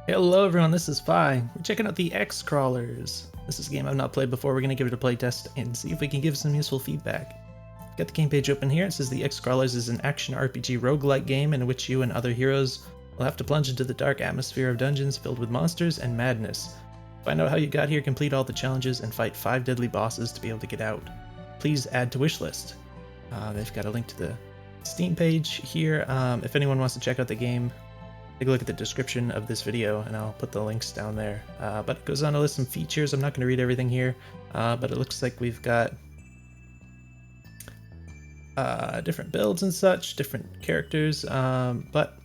Hello everyone, this is Fi. We're checking out the Excrawlers. This is a game I've not played before. We're going to give it a playtest and see if we can give some useful feedback. Got the game page open here. It says the Excrawlers is an action RPG roguelike game in which you and other heroes will have to plunge into the dark atmosphere of dungeons filled with monsters and madness. Find out how you got here, complete all the challenges, and fight 5 deadly bosses to be able to get out. Please add to wishlist. They've got a link to the Steam page here. If anyone wants to check out the game, take a look at the description of this video and I'll put the links down there. But it goes on to list some features. I'm not going to read everything here, but it looks like we've got different builds and such, different characters, but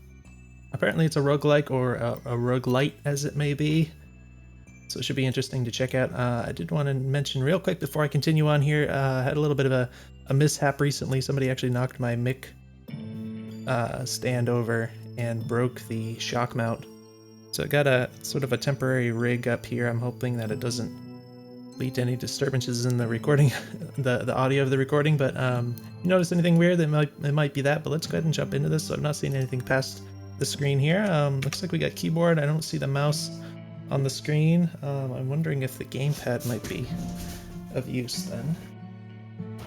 apparently it's a roguelike or a roguelite as it may be. So it should be interesting to check out. I did want to mention real quick before I continue on here, I had a little bit of a mishap recently. Somebody actually knocked my mic stand over and broke the shock mount. So I got a sort of a temporary rig up here. I'm hoping that it doesn't lead to any disturbances in the recording, the audio of the recording, but if you notice anything weird, it might be that, but let's go ahead and jump into this. So I'm not seeing anything past the screen here. Looks like we got keyboard. I don't see the mouse on the screen. I'm wondering if the gamepad might be of use then.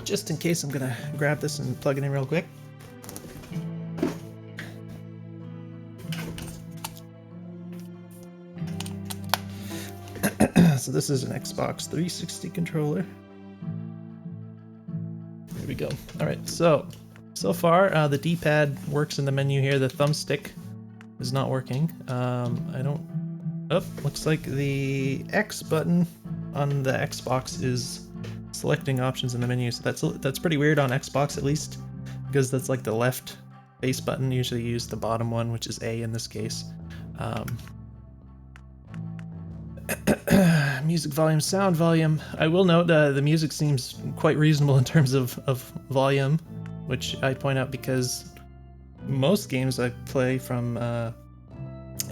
Just in case, I'm gonna grab this and plug it in real quick. So this is an Xbox 360 controller. There we go. All right, so far the D-pad works in the menu here. The thumbstick is not working. I don't. Oh, looks like the X button on the Xbox is selecting options in the menu. So that's pretty weird on Xbox at least, because that's like the left base button. Usually you use the bottom one, which is A in this case. Music volume, sound volume. I will note the music seems quite reasonable in terms of volume, which I point out because most games I play from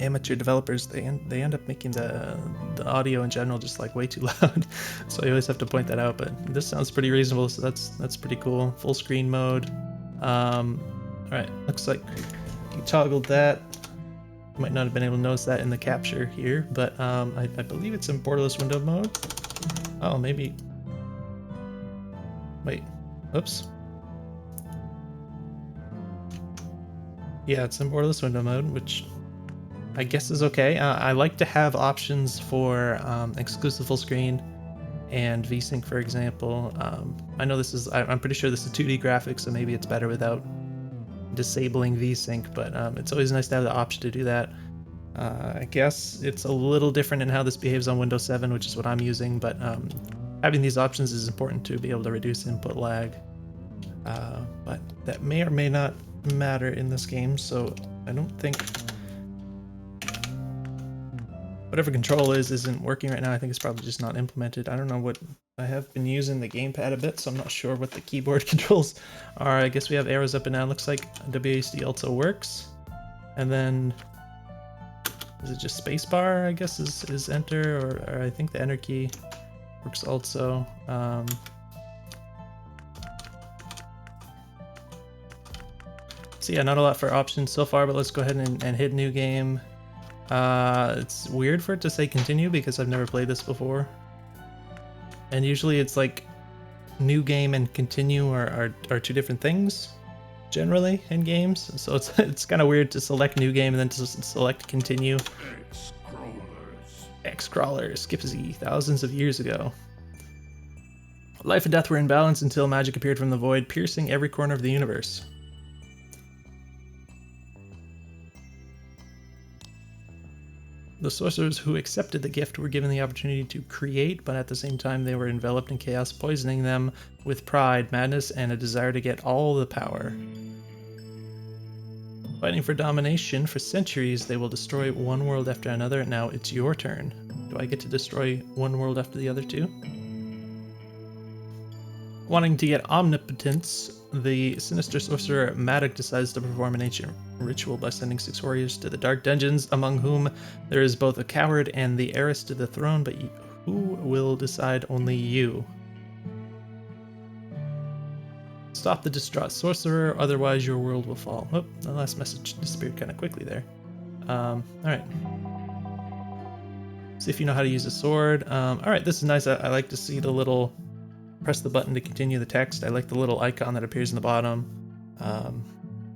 amateur developers, they end up making the audio in general just like way too loud. So I always have to point that out, but this sounds pretty reasonable, so that's pretty cool. Full screen mode. Alright, looks like you toggled that. Might not have been able to notice that in the capture here, but I believe it's in Borderless window mode. Oh, maybe. Wait. Oops. Yeah, it's in Borderless window mode, which I guess is okay. I like to have options for exclusive full screen and VSync, for example. I know this is. I'm pretty sure this is 2D graphics, so maybe it's better without disabling VSync, but it's always nice to have the option to do that. I guess it's a little different in how this behaves on Windows 7, which is what I'm using, but having these options is important to be able to reduce input lag. But that may or may not matter in this game, so I don't think whatever control isn't working right now. I think it's probably just not implemented. I don't know what. I have been using the gamepad a bit, so I'm not sure what the keyboard controls are. I guess we have arrows up and down. Looks like WASD also works. And then, is it just spacebar, I guess, is enter, or I think the enter key works also. So yeah, not a lot for options so far, but let's go ahead and hit new game. It's weird for it to say continue because I've never played this before. And usually it's like new game and continue are two different things generally in games. So it's kind of weird to select new game and then to select continue. Excrawlers, skip Z, thousands of years ago. Life and death were in balance until magic appeared from the void, piercing every corner of the universe. The sorcerers who accepted the gift were given the opportunity to create, but at the same time they were enveloped in chaos, poisoning them with pride, madness, and a desire to get all the power. Fighting for domination for centuries, they will destroy one world after another. Now it's your turn. Do I get to destroy one world after the other too? Wanting to get omnipotence, the sinister sorcerer Madoc decides to perform an ancient ritual by sending 6 warriors to the dark dungeons, among whom there is both a coward and the heiress to the throne, but who will decide? Only you. Stop the distraught sorcerer, otherwise your world will fall. Oh, the last message disappeared kind of quickly there. Alright. See if you know how to use a sword. All right, this is nice. I like to see the little, press the button to continue the text. I like the little icon that appears in the bottom.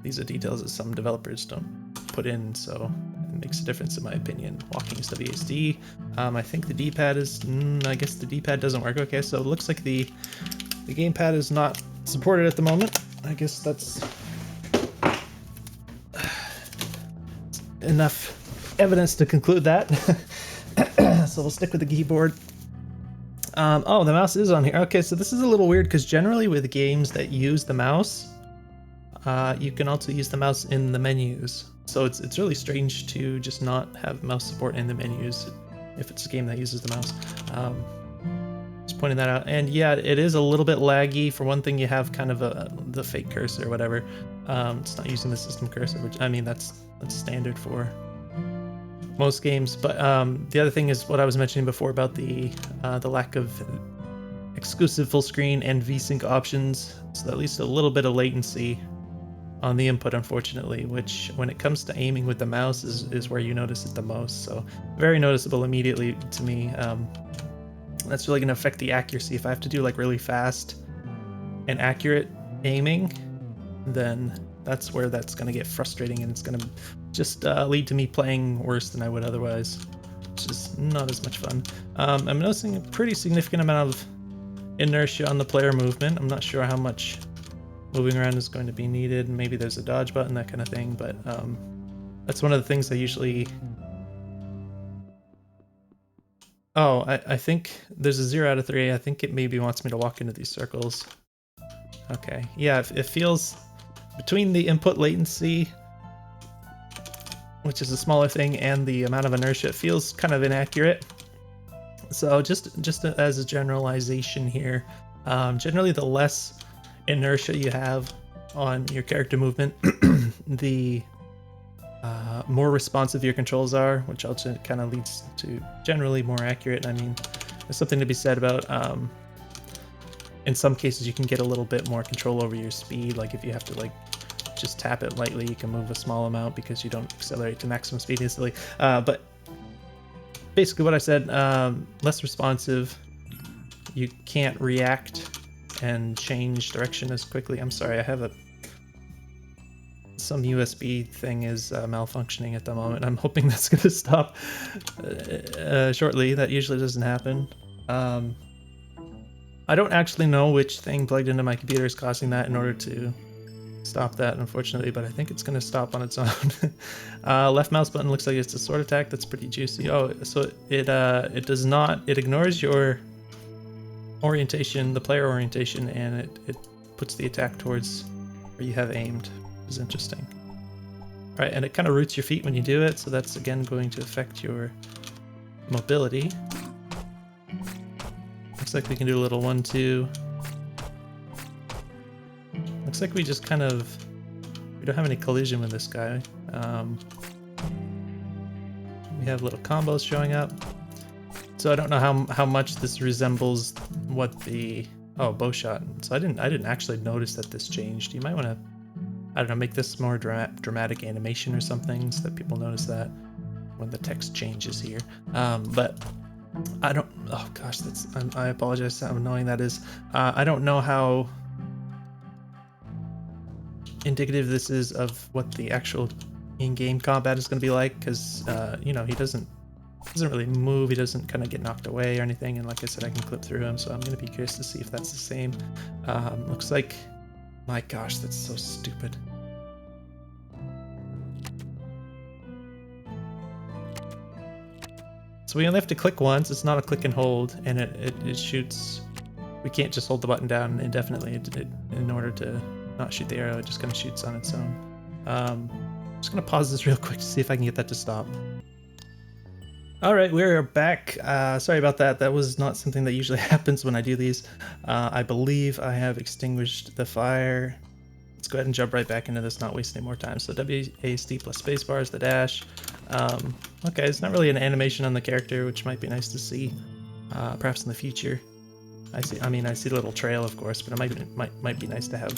These are details that some developers don't put in, so it makes a difference in my opinion. Walking is WASD. I think the D-pad is, I guess the D-pad doesn't work. Okay, so it looks like the gamepad is not supported at the moment. I guess that's enough evidence to conclude that. So we'll stick with the keyboard. Oh, the mouse is on here. Okay, so this is a little weird because generally with games that use the mouse, you can also use the mouse in the menus. So it's really strange to just not have mouse support in the menus if it's a game that uses the mouse. Just pointing that out. And yeah, it is a little bit laggy. For one thing, you have kind of the fake cursor or whatever. It's not using the system cursor, which I mean that's standard for most games. But the other thing is what I was mentioning before about the lack of exclusive full screen and VSync options. So at least a little bit of latency on the input, unfortunately, which when it comes to aiming with the mouse is where you notice it the most. So very noticeable immediately to me. That's really going to affect the accuracy. If I have to do like really fast and accurate aiming, then that's where that's going to get frustrating, and it's going to just lead to me playing worse than I would otherwise, which is not as much fun. I'm noticing a pretty significant amount of inertia on the player movement. I'm not sure how much moving around is going to be needed. Maybe there's a dodge button, that kind of thing, but that's one of the things I usually... Oh, I think there's a 0 out of 3. I think it maybe wants me to walk into these circles. Okay, yeah, it feels... Between the input latency, which is a smaller thing, and the amount of inertia, it feels kind of inaccurate. So just as a generalization here, generally the less inertia you have on your character movement, the more responsive your controls are, which also kind of leads to generally more accurate. I mean, there's something to be said about in some cases you can get a little bit more control over your speed. Like if you have to like just tap it lightly, you can move a small amount because you don't accelerate to maximum speed instantly. But basically what I said, less responsive, you can't react and change direction as quickly. I'm sorry, I have some USB thing is malfunctioning at the moment. I'm hoping that's going to stop shortly. That usually doesn't happen. I don't actually know which thing plugged into my computer is causing that in order to stop that, unfortunately, but I think it's going to stop on its own. Left mouse button looks like it's a sword attack. That's pretty juicy. Oh, so it does not, it ignores your orientation, the player orientation, and it puts the attack towards where you have aimed. Is interesting. All right, and it kind of roots your feet when you do it, so that's again going to affect your mobility. Looks like we can do a little 1-2. Looks like we just kind of, we don't have any collision with this guy. We have little combos showing up. So I don't know how much this resembles what the, oh, bow shot. So I didn't actually notice that this changed. You might want to, I don't know, make this more dramatic animation or something so that people notice that when the text changes here. But I don't, oh gosh, I apologize how annoying that is. I don't know how indicative this is of what the actual in-game combat is going to be like, because, you know, he doesn't really move, he doesn't kind of get knocked away or anything, and like I said, I can clip through him, so I'm going to be curious to see if that's the same. Looks like, my gosh, that's so stupid. So we only have to click once, it's not a click and hold, and it shoots. We can't just hold the button down indefinitely in order to not shoot the arrow, it just kind of shoots on its own. I'm just going to pause this real quick to see if I can get that to stop. Alright, we're back. Sorry about that. That was not something that usually happens when I do these. I believe I have extinguished the fire. Let's go ahead and jump right back into this, not waste any more time. So WASD plus spacebar is the dash. Okay, it's not really an animation on the character, which might be nice to see, perhaps in the future. I see the little trail, of course, but it might be nice to have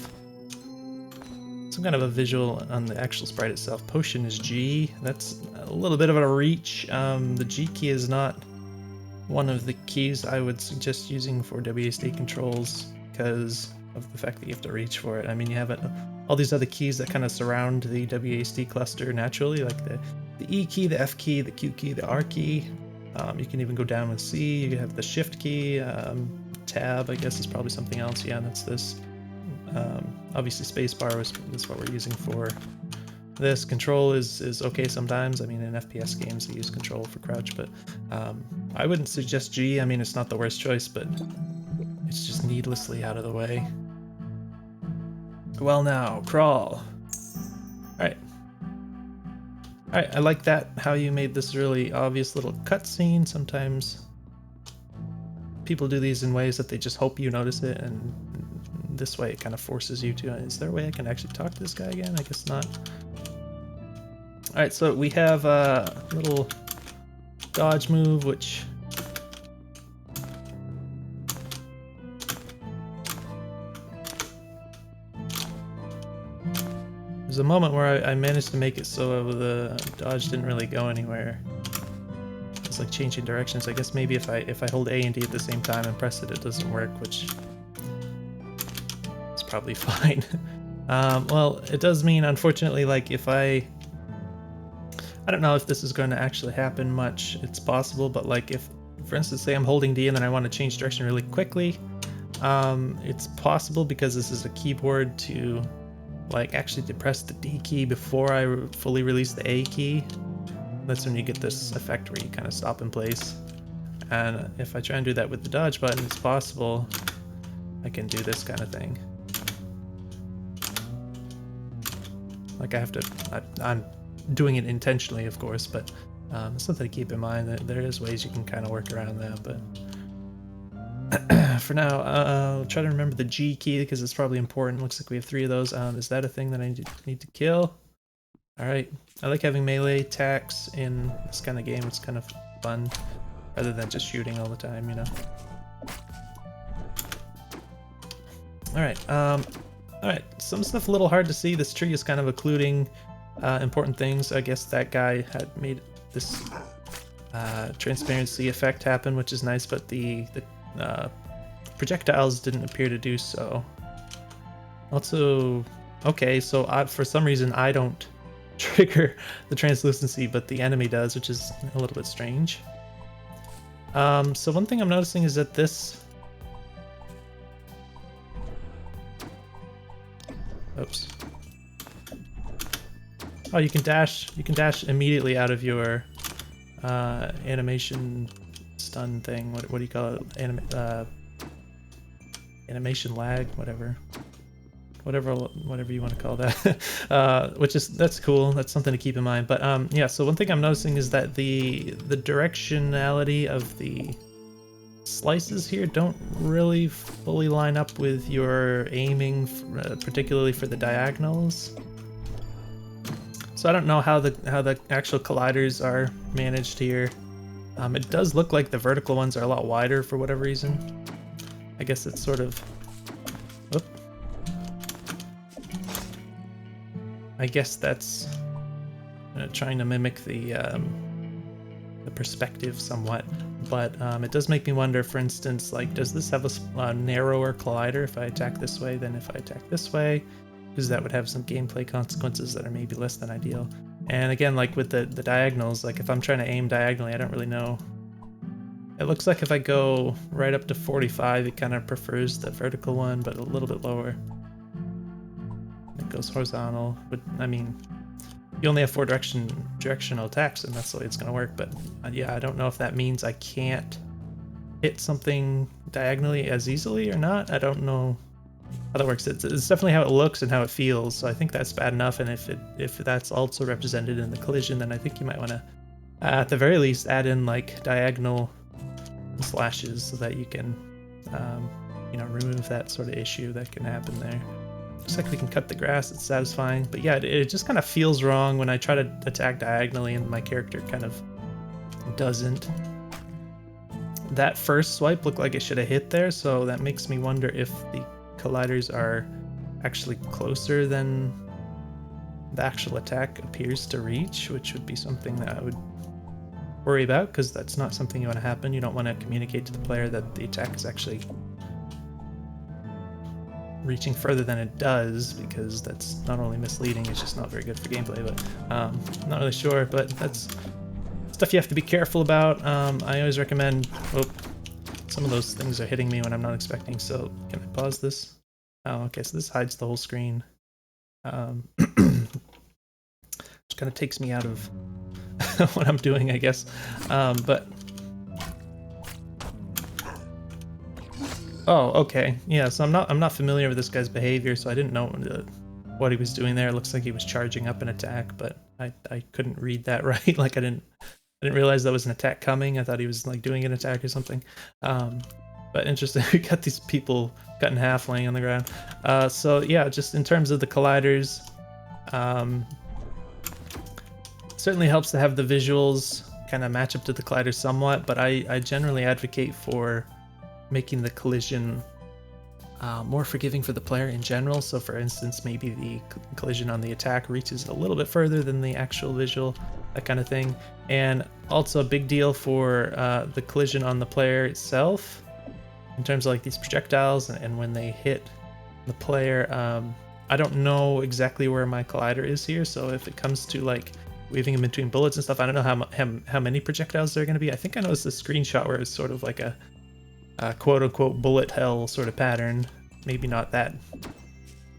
some kind of a visual on the actual sprite itself. Potion is G. That's a little bit of a reach. The G key is not one of the keys I would suggest using for WASD controls because of the fact that you have to reach for it. I mean, you have all these other keys that kind of surround the WASD cluster naturally, like the E key, the F key, the Q key, the R key. You can even go down with C. You can have the Shift key, Tab, I guess is probably something else. Yeah, that's this. Obviously, spacebar is what we're using for this. Control is okay sometimes. I mean, in FPS games, they use control for crouch, but I wouldn't suggest G. I mean, it's not the worst choice, but it's just needlessly out of the way. Well, now, crawl. Alright. Alright, I like that, how you made this really obvious little cutscene. Sometimes people do these in ways that they just hope you notice it, and this way it kind of forces you to. Is there a way I can actually talk to this guy again? I guess not. Alright, so we have a little dodge move, which there's a moment where I managed to make it so the dodge didn't really go anywhere. It's like changing directions. I guess maybe if I hold A and D at the same time and press it, it doesn't work, which is probably fine. Well, it does mean, unfortunately, like if I don't know if this is going to actually happen much. It's possible, but like if, for instance, say I'm holding D and then I want to change direction really quickly, it's possible because this is a keyboard to like actually depress the D key before I fully release the A key. That's when you get this effect where you kind of stop in place. And if I try and do that with the dodge button, it's possible I can do this kind of thing. Like I have to, I'm doing it intentionally, of course, but something to keep in mind that there is ways you can kind of work around that. But for now, I'll try to remember the G key because it's probably important. Looks like we have 3 of those. Is that a thing that I need to kill? All right. I like having melee attacks in this kind of game. It's kind of fun rather than just shooting all the time, you know. All right. All right. Some stuff a little hard to see. This tree is kind of occluding important things. I guess that guy had made this transparency effect happen, which is nice, but the projectiles didn't appear to do so. Also, okay, so for some reason I don't trigger the translucency, but the enemy does, which is a little bit strange. So one thing I'm noticing is that this... Oops. Oh, you can dash immediately out of your animation stun thing. What do you call it? Animation lag, whatever you want to call that. That's cool. That's something to keep in mind. But yeah, so one thing I'm noticing is that the directionality of the slices here don't really fully line up with your aiming, particularly for the diagonals. So I don't know how the actual colliders are managed here. It does look like the vertical ones are a lot wider for whatever reason. I guess it's sort of... Whoop. I guess that's trying to mimic the perspective somewhat. But it does make me wonder, for instance, like, does this have a narrower collider if I attack this way than if I attack this way? Because that would have some gameplay consequences that are maybe less than ideal. And again, like with the diagonals, like if I'm trying to aim diagonally, I don't really know. It looks like if I go right up to 45, it kind of prefers the vertical one, but a little bit lower. It goes horizontal, but I mean, you only have 4 directional attacks, and that's the way it's going to work. But yeah, I don't know if that means I can't hit something diagonally as easily or not. I don't know how that works. It's definitely how it looks and how it feels, so I think that's bad enough. And if that's also represented in the collision, then I think you might want to, at the very least, add in like diagonal slashes so that you can, remove that sort of issue that can happen there. Looks like we can cut the grass. It's satisfying, but yeah, it just kind of feels wrong when I try to attack diagonally and my character kind of doesn't. That first swipe looked like it should have hit there, so that makes me wonder if the colliders are actually closer than the actual attack appears to reach, which would be something that I would worry about, because that's not something you want to happen. You don't want to communicate to the player that the attack is actually reaching further than it does, because that's not only misleading, it's just not very good for gameplay. But I'm not really sure, but that's stuff you have to be careful about. I always recommend, oh, some of those things are hitting me when I'm not expecting, so can I pause this? Oh, okay, so this hides the whole screen. Which kind of takes me out of what I'm doing, I guess. But oh, okay, yeah. So I'm not familiar with this guy's behavior, so I didn't know what he was doing there. It looks like he was charging up an attack, but I couldn't read that right. Like I didn't realize that was an attack coming. I thought he was like doing an attack or something. But interesting, we got these people cut in half laying on the ground. So yeah, just in terms of the colliders, certainly helps to have the visuals kind of match up to the collider somewhat, but I generally advocate for making the collision more forgiving for the player in general. So for instance, maybe the collision on the attack reaches a little bit further than the actual visual, that kind of thing. And also a big deal for the collision on the player itself, in terms of like these projectiles and when they hit the player. I don't know exactly where my collider is here, so if it comes to like weaving in between bullets and stuff, I don't know how many projectiles there are going to be. I think I noticed a screenshot where it's sort of like a quote-unquote bullet hell sort of pattern. Maybe not that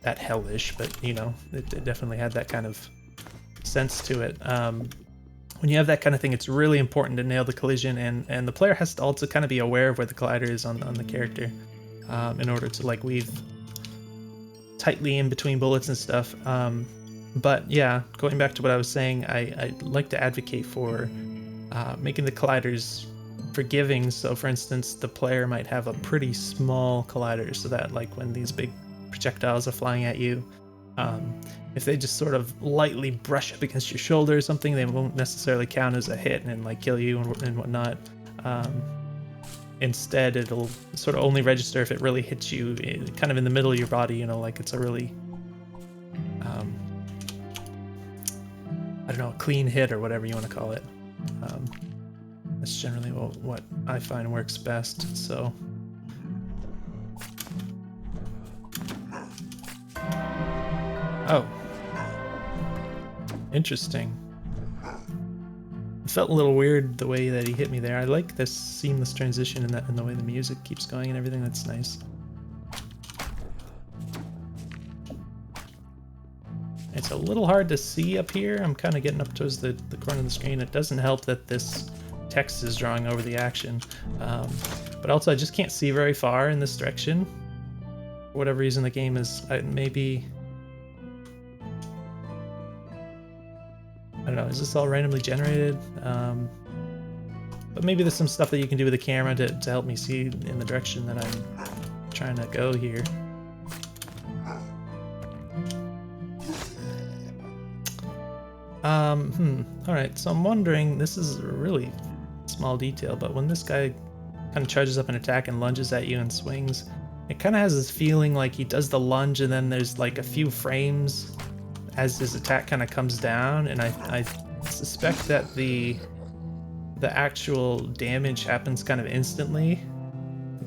hellish, but you know, it definitely had that kind of sense to it. When you have that kind of thing, it's really important to nail the collision, and the player has to also kind of be aware of where the collider is on the character in order to like weave tightly in between bullets and stuff. But yeah, going back to what I was saying, I like to advocate for making the colliders forgiving. So for instance, the player might have a pretty small collider, so that like when these big projectiles are flying at you, if they just sort of lightly brush up against your shoulder or something, they won't necessarily count as a hit and like kill you and whatnot. Instead, it'll sort of only register if it really hits you kind of in the middle of your body, you know, like it's a really I don't know, a clean hit or whatever you want to call it. That's generally what I find works best. So oh, interesting. It felt a little weird the way that he hit me there. I like this seamless transition and the way the music keeps going and everything. That's nice. It's a little hard to see up here. I'm kind of getting up towards the corner of the screen. It doesn't help that this text is drawing over the action. But also I just can't see very far in this direction. For whatever reason, the game is maybe... I don't know, is this all randomly generated? But maybe there's some stuff that you can do with the camera to help me see in the direction that I'm trying to go here. Alright, so I'm wondering, this is a really small detail, but when this guy kind of charges up an attack and lunges at you and swings, it kind of has this feeling like he does the lunge and then there's like a few frames as his attack kind of comes down, and I suspect that the actual damage happens kind of instantly.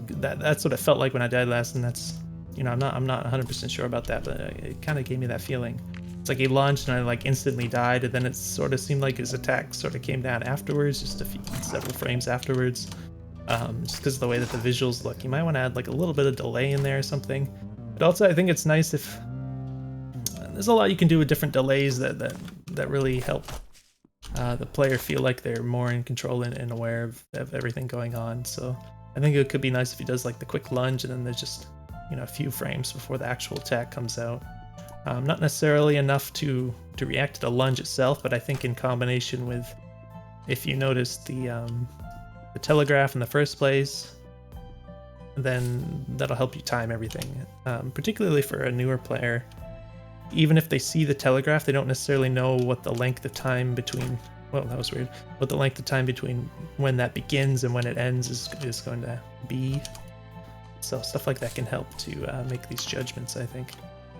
That's what it felt like when I died last, and that's, you know, I'm not 100% sure about that, but it kind of gave me that feeling. It's like he lunged and I like instantly died, and then it sort of seemed like his attack sort of came down afterwards, just several frames afterwards. Just because of the way that the visuals look. You might want to add like a little bit of delay in there or something. But also I think it's nice if there's a lot you can do with different delays that really help the player feel like they're more in control and aware of everything going on. So I think it could be nice if he does like the quick lunge and then there's just, you know, a few frames before the actual attack comes out. Not necessarily enough to react to the lunge itself, but I think in combination with, if you notice the telegraph in the first place, then that'll help you time everything. Particularly for a newer player, even if they see the telegraph, they don't necessarily know what the length of time between, well, that was weird, what the length of time between when that begins and when it ends is going to be. So stuff like that can help to make these judgments, I think.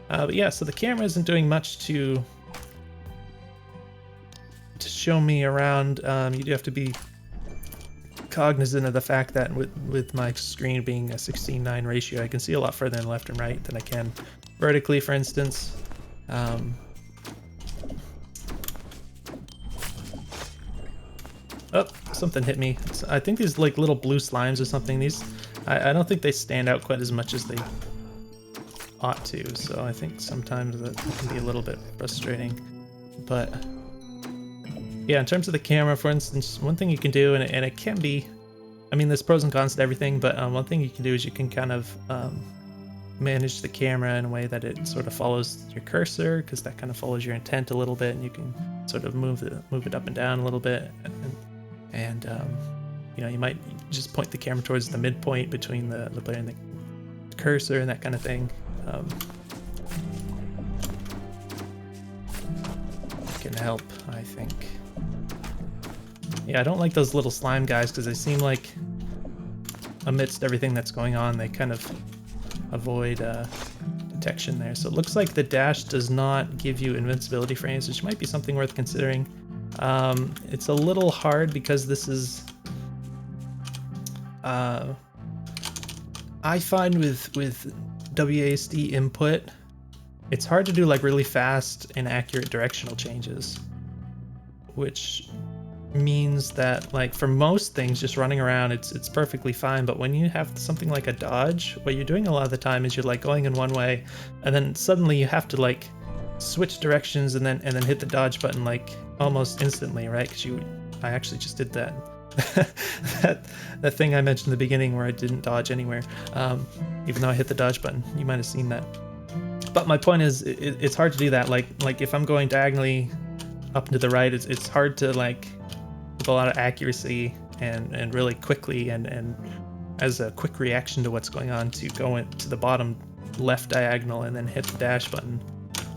But yeah, so the camera isn't doing much to show me around. You do have to be cognizant of the fact that with my screen being a 16:9 ratio, I can see a lot further in left and right than I can vertically, for instance. Oh, something hit me. I think these like little blue slimes or something. These, I don't think they stand out quite as much as they ought to. So I think sometimes that can be a little bit frustrating. But yeah, in terms of the camera, for instance, one thing you can do, and it can be, I mean, there's pros and cons to everything, but one thing you can do is you can kind of manage the camera in a way that it sort of follows your cursor, because that kind of follows your intent a little bit, and you can sort of move it up and down a little bit, and you know, you might just point the camera towards the midpoint between the player and the cursor and that kind of thing. Can help, I think. Yeah, I don't like those little slime guys because they seem like, amidst everything that's going on, they kind of avoid detection there. So it looks like the dash does not give you invincibility frames, which might be something worth considering. It's a little hard because this is... I find with WASD input, it's hard to do like really fast and accurate directional changes, which means that like for most things just running around it's perfectly fine, but when you have something like a dodge, what you're doing a lot of the time is you're like going in one way and then suddenly you have to like switch directions and then hit the dodge button like almost instantly, right? Because I actually just did that. that thing I mentioned in the beginning where I didn't dodge anywhere, even though I hit the dodge button. You might have seen that. But my point is, it's hard to do that. Like if I'm going diagonally up and to the right, it's hard to like with a lot of accuracy and really quickly and as a quick reaction to what's going on to go into the bottom left diagonal and then hit the dash button.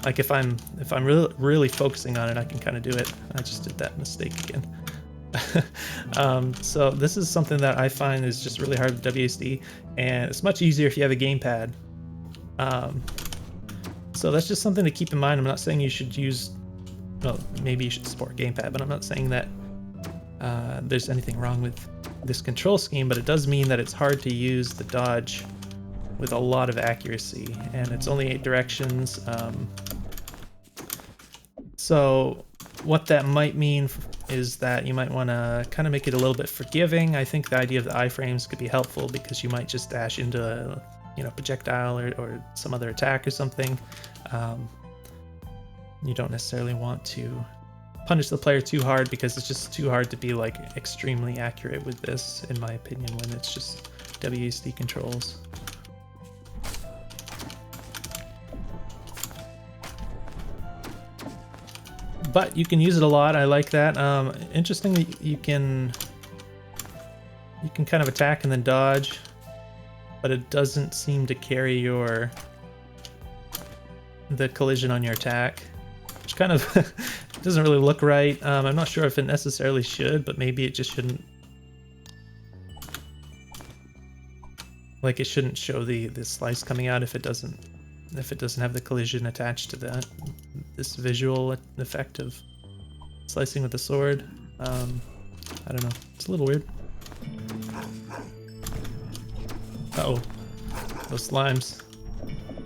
Like if I'm really focusing on it, I can kind of do it. I just did that mistake again. So this is something that I find is just really hard with WASD, and it's much easier if you have a gamepad. So that's just something to keep in mind. I'm not saying you should use, well, maybe you should support gamepad, but I'm not saying that there's anything wrong with this control scheme, but it does mean that it's hard to use the dodge with a lot of accuracy, and it's only 8 directions. So what that might mean is that you might want to kind of make it a little bit forgiving. I think the idea of the iframes could be helpful because you might just dash into a, you know, projectile or some other attack or something. You don't necessarily want to punish the player too hard because it's just too hard to be like extremely accurate with this, in my opinion, when it's just WASD controls. But you can use it a lot. I like that. Interestingly, you can kind of attack and then dodge, but it doesn't seem to carry the collision on your attack, which kind of doesn't really look right. I'm not sure if it necessarily should, but maybe it just shouldn't. Like it shouldn't show the slice coming out if it doesn't have the collision attached to this visual effect of slicing with the sword. I don't know. It's a little weird. Uh-oh. Those slimes.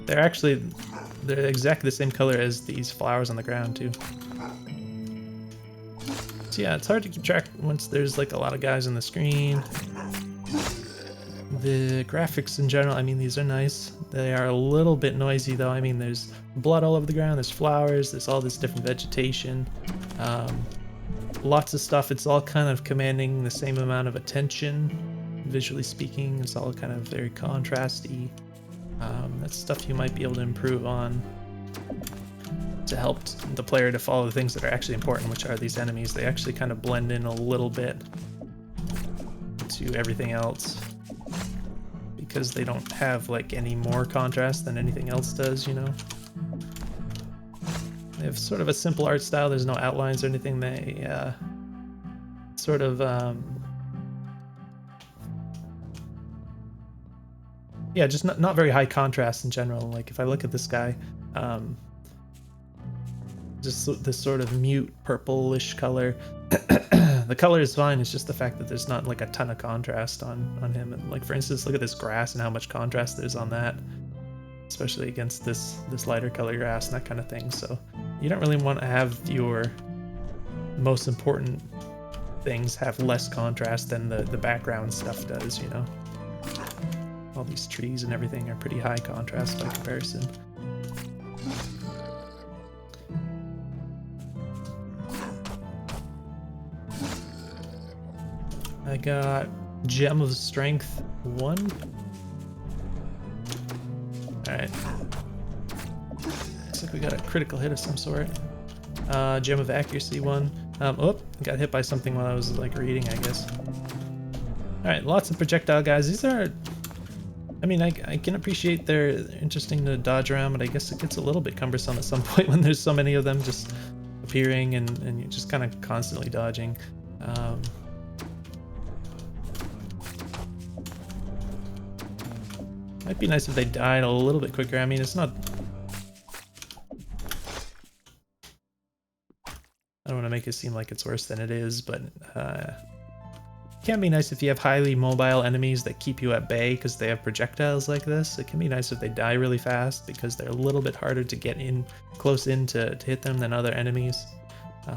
They're exactly the same color as these flowers on the ground too. So yeah, it's hard to keep track once there's like a lot of guys on the screen. The graphics in general, I mean, these are nice. They are a little bit noisy though. I mean, there's blood all over the ground, there's flowers, there's all this different vegetation. Lots of stuff. It's all kind of commanding the same amount of attention, visually speaking. It's all kind of very contrasty. That's stuff you might be able to improve on to help the player to follow the things that are actually important, which are these enemies. They actually kind of blend in a little bit to everything else because they don't have like any more contrast than anything else does, you know? They have sort of a simple art style. There's no outlines or anything. They sort of yeah, just not very high contrast in general. Like if I look at this guy, there's just this sort of mute purplish color. The color is fine, it's just the fact that there's not like a ton of contrast on him. And like, for instance, look at this grass and how much contrast there's on that, especially against this lighter color grass and that kind of thing. So you don't really want to have your most important things have less contrast than the background stuff does, you know. All these trees and everything are pretty high contrast by comparison. I got Gem of Strength 1. Alright. Looks like we got a critical hit of some sort. Gem of Accuracy 1. Oh, got hit by something while I was like reading, I guess. Alright, lots of projectile guys. These are... I mean, I can appreciate they're interesting to dodge around, but I guess it gets a little bit cumbersome at some point when there's so many of them just appearing and you're just kind of constantly dodging. Might be nice if they died a little bit quicker. I mean, it's not... I don't want to make it seem like it's worse than it is, but it can be nice if you have highly mobile enemies that keep you at bay because they have projectiles like this. It can be nice if they die really fast because they're a little bit harder to get in close in to hit them than other enemies.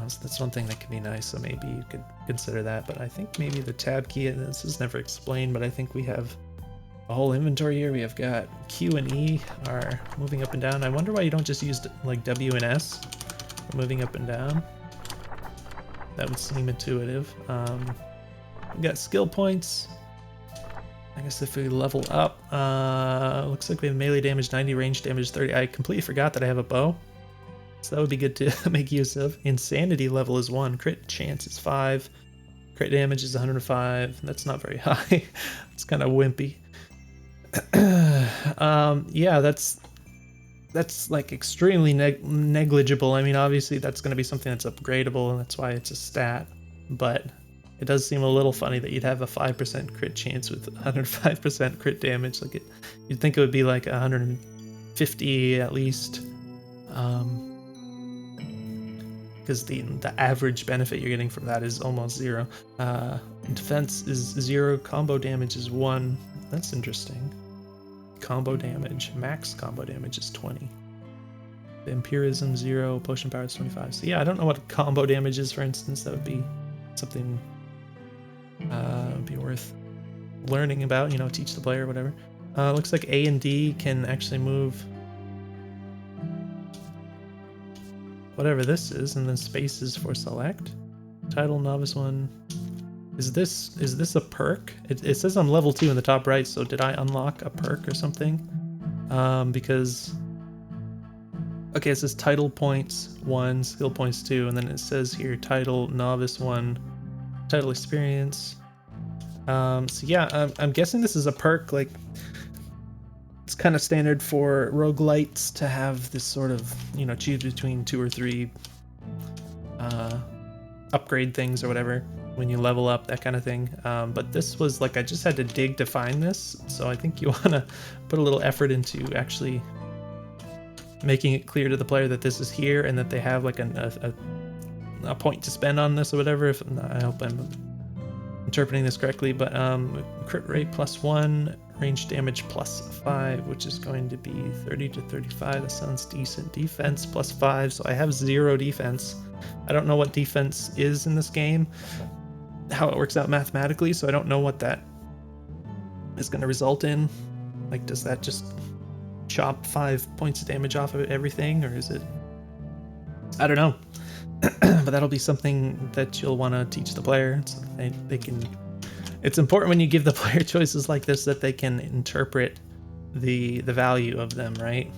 So that's one thing that can be nice, so maybe you could consider that. But I think maybe the tab key, and this is never explained, but I think we have a whole inventory here. We have got Q and E are moving up and down. I wonder why you don't just use like W and S for moving up and down. That would seem intuitive. We got skill points. I guess if we level up, looks like we have melee damage 90, range damage 30. I completely forgot that I have a bow, so that would be good to make use of. Insanity level is 1, crit chance is 5, crit damage is 105. That's not very high. It's kind of wimpy. Yeah, that's like extremely negligible. I mean, obviously that's going to be something that's upgradable, and that's why it's a stat, but it does seem a little funny that you'd have a 5% crit chance with 105% crit damage. Like you'd think it would be like 150 at least, because the average benefit you're getting from that is almost 0. Defense is 0, combo damage is 1. That's interesting. Combo damage, max combo damage is 20. Vampirism 0, potion power is 25. So yeah, I don't know what combo damage is, for instance. That would be something would be worth learning about, you know, teach the player, whatever. Looks like A and D can actually move whatever this is, and then space is for select. Title novice 1. Is this a perk? It says I'm level 2 in the top right, so did I unlock a perk or something? Because... Okay, it says title points 1, skill points 2, and then it says here title novice 1, title experience. So yeah, I'm guessing this is a perk. Like, it's kind of standard for roguelites to have this sort of, you know, choose between 2 or 3 upgrade things or whatever when you level up, that kind of thing. But this was like, I just had to dig to find this, so I think you want to put a little effort into actually making it clear to the player that this is here and that they have like a point to spend on this or whatever. I hope I'm interpreting this correctly, but crit rate +1, range damage +5, which is going to be 30 to 35. That sounds decent. Defense +5, so I have 0 defense. I don't know what defense is in this game, how it works out mathematically, so I don't know what that is going to result in. Like, does that just chop 5 points of damage off of everything, or is it... I don't know. But that'll be something that you'll want to teach the player, so they can... It's important when you give the player choices like this that they can interpret the value of them, right?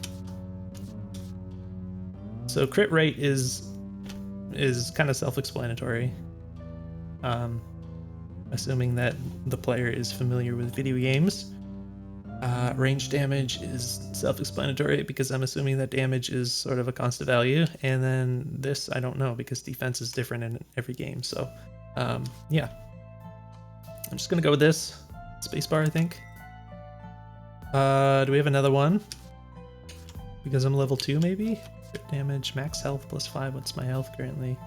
So crit rate is kind of self-explanatory. Assuming that the player is familiar with video games. Range damage is self-explanatory because I'm assuming that damage is sort of a constant value, and then this I don't know because defense is different in every game. So yeah, I'm just gonna go with this spacebar, I think. Do we have another one? Because I'm level 2, maybe? Crit damage, max health +5. What's my health currently?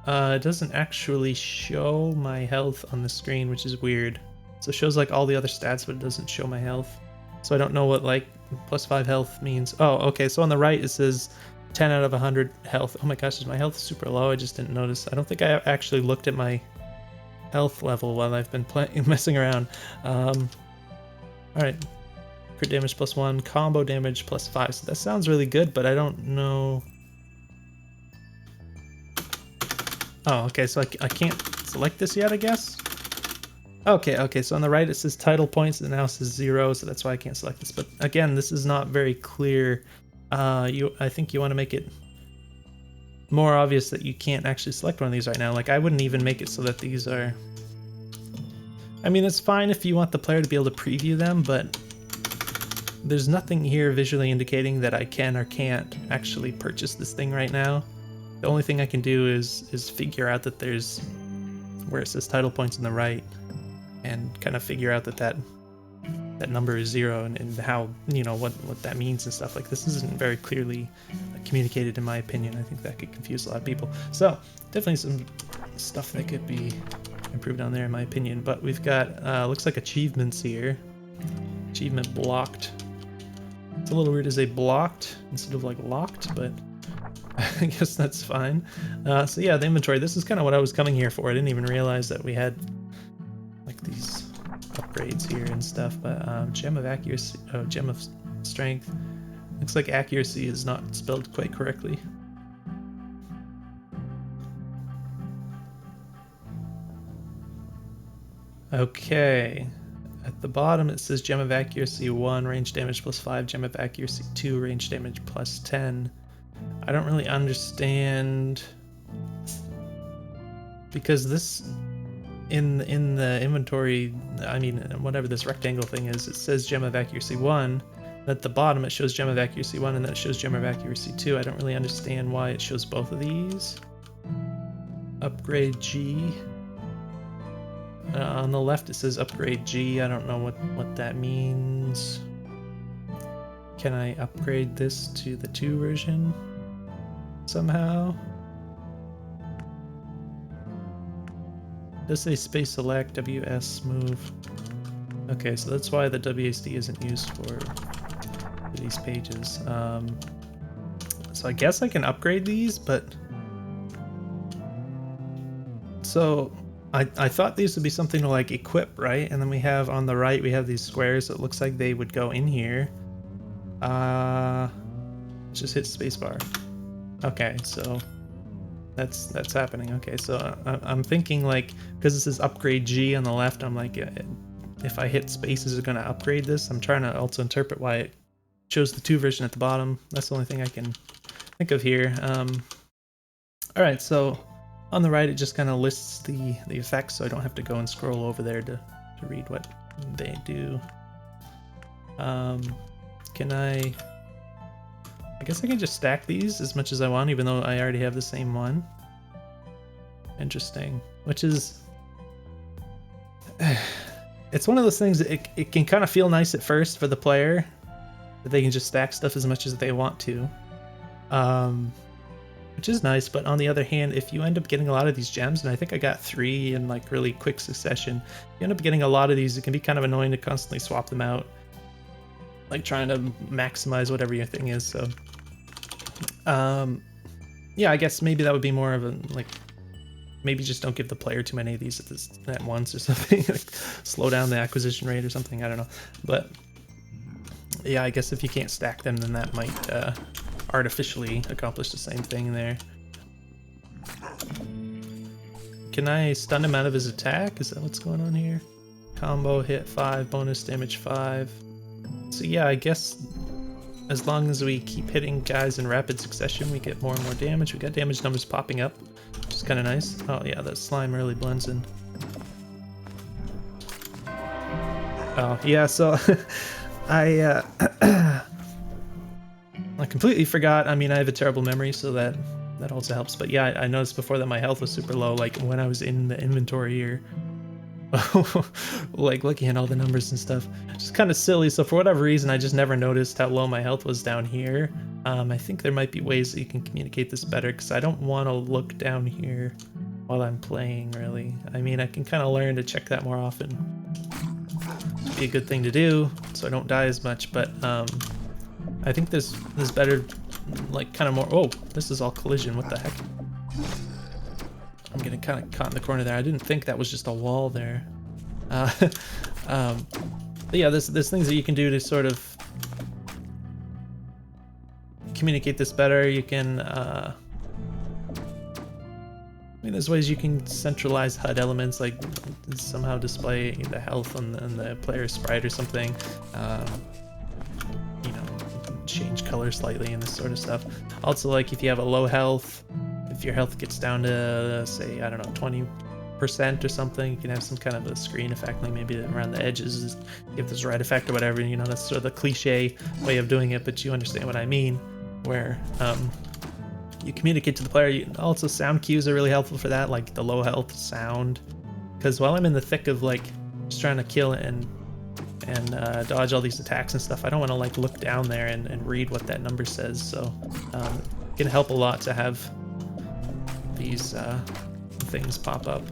It doesn't actually show my health on the screen, which is weird. So it shows like all the other stats, but it doesn't show my health. So I don't know what like +5 health means. Oh, okay. So on the right it says 10 out of 100 health. Oh my gosh, is my health super low? I just didn't notice. I don't think I actually looked at my health level while I've been messing around. All right. Crit damage +1, combo damage +5. So that sounds really good, but I don't know. Oh, okay, so I can't select this yet, I guess? Okay, so on the right it says title points, and now it says 0, so that's why I can't select this. But again, this is not very clear. I think you want to make it more obvious that you can't actually select one of these right now. Like, I wouldn't even make it so that these are... I mean, it's fine if you want the player to be able to preview them, but there's nothing here visually indicating that I can or can't actually purchase this thing right now. The only thing I can do is figure out that there's where it says title points on the right, and kind of figure out that number is 0, and how, you know, what that means and stuff. Like, this isn't very clearly communicated in my opinion. I think that could confuse a lot of people. So definitely some stuff that could be improved on there in my opinion. But we've got looks like achievements here. Achievement blocked. It's a little weird to say blocked instead of like locked, but I guess that's fine. So yeah, the inventory. This is kind of what I was coming here for. I didn't even realize that we had like these upgrades here and stuff. But gem of accuracy, gem of strength. Looks like accuracy is not spelled quite correctly. Okay. At the bottom it says gem of accuracy 1, range damage +5, gem of accuracy 2, range damage +10. I don't really understand, because this in the inventory, I mean whatever this rectangle thing is, it says gem of accuracy 1. At the bottom it shows gem of accuracy 1, and then it shows gem of accuracy 2. I don't really understand why it shows both of these. Upgrade G. On the left it says upgrade G. I don't know what that means. Can I upgrade this to the 2 version somehow? Does say space select, WS move. Okay, so that's why the WASD isn't used for these pages. So I guess I can upgrade these, but... So I thought these would be something to like equip, right? And then we have on the right, we have these squares that looks like they would go in here. Let's just hit spacebar. Okay, so that's happening. Okay, so I'm thinking like, because this is upgrade G on the left, I'm like, if I hit space, is it going to upgrade this? I'm trying to also interpret why it shows the 2 version at the bottom. That's the only thing I can think of here. All right, so on the right, it just kind of lists the effects, so I don't have to go and scroll over there to read what they do. Can I guess I can just stack these as much as I want, even though I already have the same one. Interesting. Which is... It's one of those things that it can kind of feel nice at first for the player, that they can just stack stuff as much as they want to. Which is nice, but on the other hand, if you end up getting a lot of these gems, and I think I got 3 in like really quick succession, you end up getting a lot of these, it can be kind of annoying to constantly swap them out, like trying to maximize whatever your thing is. So yeah, I guess maybe that would be more of a, like, maybe just don't give the player too many of these at once or something. Like, slow down the acquisition rate or something, I don't know. But yeah, I guess if you can't stack them, then that might artificially accomplish the same thing there. Can I stun him out of his attack? Is that what's going on here? Combo hit 5, bonus damage 5. So yeah, I guess as long as we keep hitting guys in rapid succession, we get more and more damage. We got damage numbers popping up, which is kind of nice. Oh yeah, that slime really blends in. Oh yeah, so I completely forgot. I mean, I have a terrible memory, so that also helps. But yeah, I noticed before that my health was super low, like when I was in the inventory here. like looking at all the numbers and stuff. Just kind of silly. So for whatever reason, I just never noticed how low my health was down here. I think there might be ways that you can communicate this better because I don't want to look down here while I'm playing, really. I mean, I can kind of learn to check that more often. It'd be a good thing to do so I don't die as much, but I think there's better, like, kind of more. Oh, this is all collision. What the heck? I'm getting kind of caught in the corner there. I didn't think that was just a wall there. But yeah, there's things that you can do to sort of communicate this better. You can, I mean, there's ways you can centralize HUD elements, like somehow display the health on the player's sprite or something. You know, change color slightly and this sort of stuff. Also, like if you have a low health, if your health gets down to, say, I don't know, 20% or something, you can have some kind of a screen effect, like maybe around the edges, give this red effect or whatever. You know, that's sort of the cliche way of doing it, but you understand what I mean, where you communicate to the player. Also, sound cues are really helpful for that, like the low health sound, because while I'm in the thick of like just trying to kill and dodge all these attacks and stuff, I don't want to like look down there and read what that number says. So it can help a lot to have these things pop up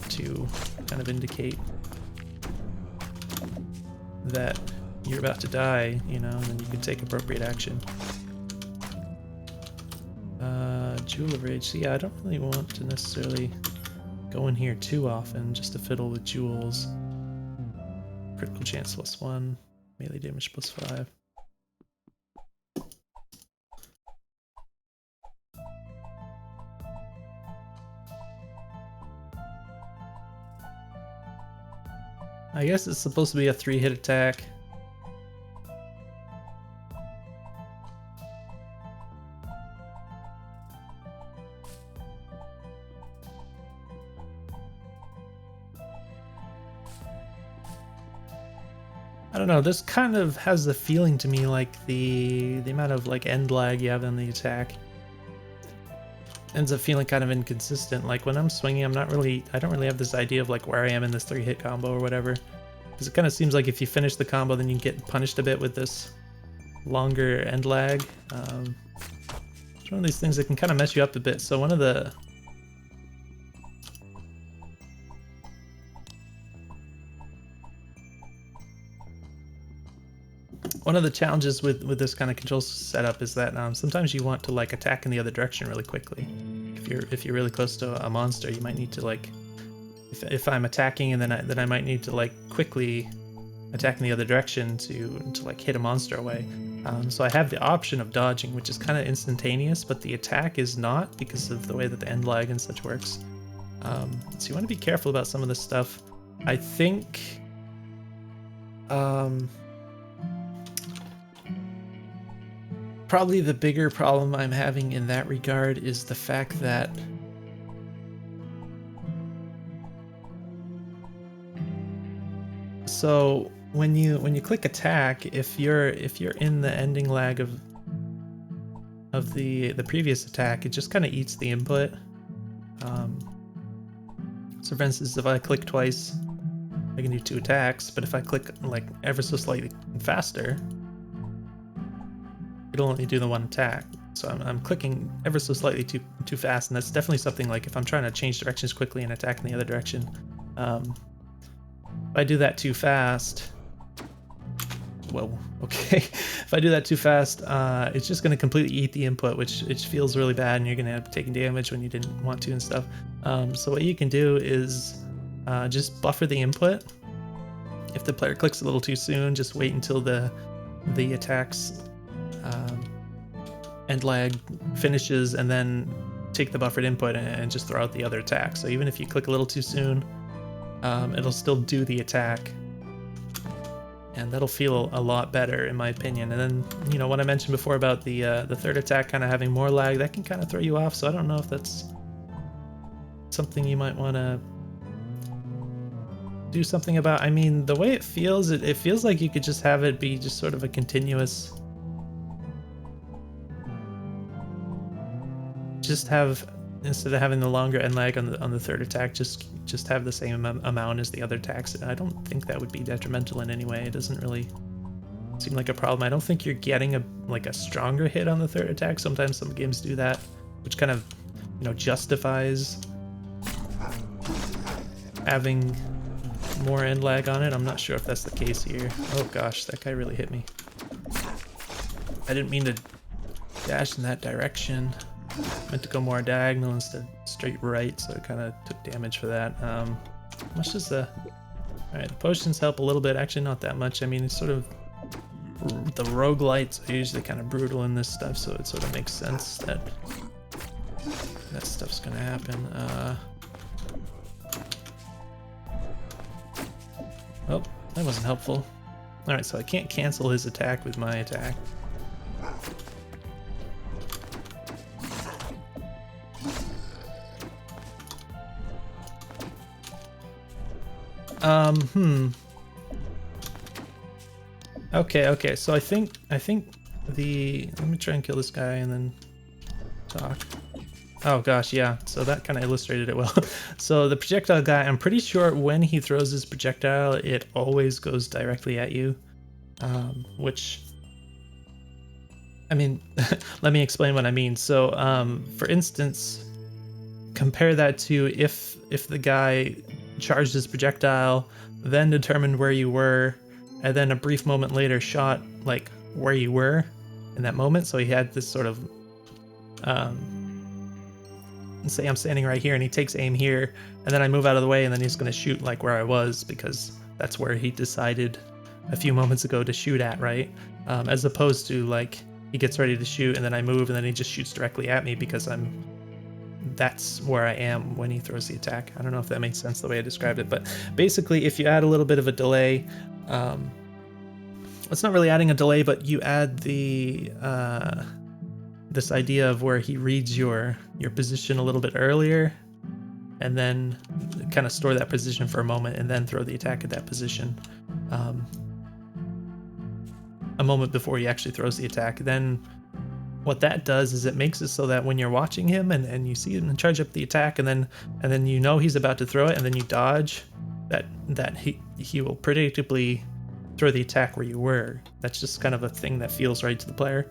to kind of indicate that you're about to die, you know, and then you can take appropriate action. Jewel of Rage. So yeah, I don't really want to necessarily go in here too often just to fiddle with jewels. Critical chance +1, melee damage +5. I guess it's supposed to be a 3-hit attack. I don't know, this kind of has the feeling to me like the amount of like end lag you have in the attack ends up feeling kind of inconsistent. Like when I'm swinging, I don't really have this idea of like where I am in this 3-hit combo or whatever. Because it kind of seems like if you finish the combo, then you get punished a bit with this longer end lag. It's one of these things that can kind of mess you up a bit. So one of the challenges with this kind of control setup is that sometimes you want to like attack in the other direction really quickly. If you're really close to a monster, you might need to like, if I'm attacking and then I might need to like quickly attack in the other direction to like hit a monster away. So I have the option of dodging, which is kind of instantaneous, but the attack is not because of the way that the end lag and such works. So you want to be careful about some of this stuff. I think probably the bigger problem I'm having in that regard is the fact that so when you click attack, if you're in the ending lag of the previous attack, it just kind of eats the input. So for instance, if I click twice, I can do 2 attacks, but if I click like ever so slightly faster, it'll only do the 1 attack. So I'm clicking ever so slightly too fast, and that's definitely something like if I'm trying to change directions quickly and attack in the other direction. If I do that too fast, whoa, okay. If I do that too fast, it's just going to completely eat the input, which feels really bad, and you're going to end up taking damage when you didn't want to and stuff. So what you can do is just buffer the input. If the player clicks a little too soon, just wait until the attack's end lag finishes, and then take the buffered input and just throw out the other attack. So even if you click a little too soon, it'll still do the attack, and that'll feel a lot better in my opinion. And then, you know, what I mentioned before about the 3rd attack kind of having more lag, that can kind of throw you off. So I don't know if that's something you might want to do something about. I mean, the way it feels like you could just have it be just sort of a continuous, just have instead of having the longer end lag on the third attack, just have the same amount as the other attacks. I don't think that would be detrimental in any way. It doesn't really seem like a problem. I don't think you're getting a stronger hit on the third attack. Sometimes some games do that, which kind of, you know, justifies having more end lag on it. I'm not sure if that's the case here. Oh gosh, that guy really hit me. I didn't mean to dash in that direction. Meant to go more diagonal instead of straight right, so it kind of took damage for that. How much does the... Alright, the potions help a little bit. Actually, not that much. I mean, it's sort of... The roguelites are usually kind of brutal in this stuff, so it sort of makes sense that that stuff's gonna happen. Oh, that wasn't helpful. Alright, so I can't cancel his attack with my attack. Okay, so I think the... Let me try and kill this guy and then talk. Oh gosh, yeah, so that kind of illustrated it well. So the projectile guy, I'm pretty sure when he throws his projectile, it always goes directly at you. Which... I mean, let me explain what I mean. So, for instance, compare that to if the guy charged his projectile, then determined where you were, and then a brief moment later shot like where you were in that moment. So he had this sort of, say I'm standing right here and he takes aim here, and then I move out of the way and then he's going to shoot like where I was because that's where he decided a few moments ago to shoot at, right? As opposed to like he gets ready to shoot and then I move and then he just shoots directly at me because that's where I am when he throws the attack. I don't know if that makes sense the way I described it, but basically if you add a little bit of a delay, it's not really adding a delay, but you add the this idea of where he reads your position a little bit earlier and then kind of store that position for a moment and then throw the attack at that position a moment before he actually throws the attack. Then what that does is it makes it so that when you're watching him and you see him charge up the attack and then you know he's about to throw it and then you dodge, that he will predictably throw the attack where you were. That's just kind of a thing that feels right to the player.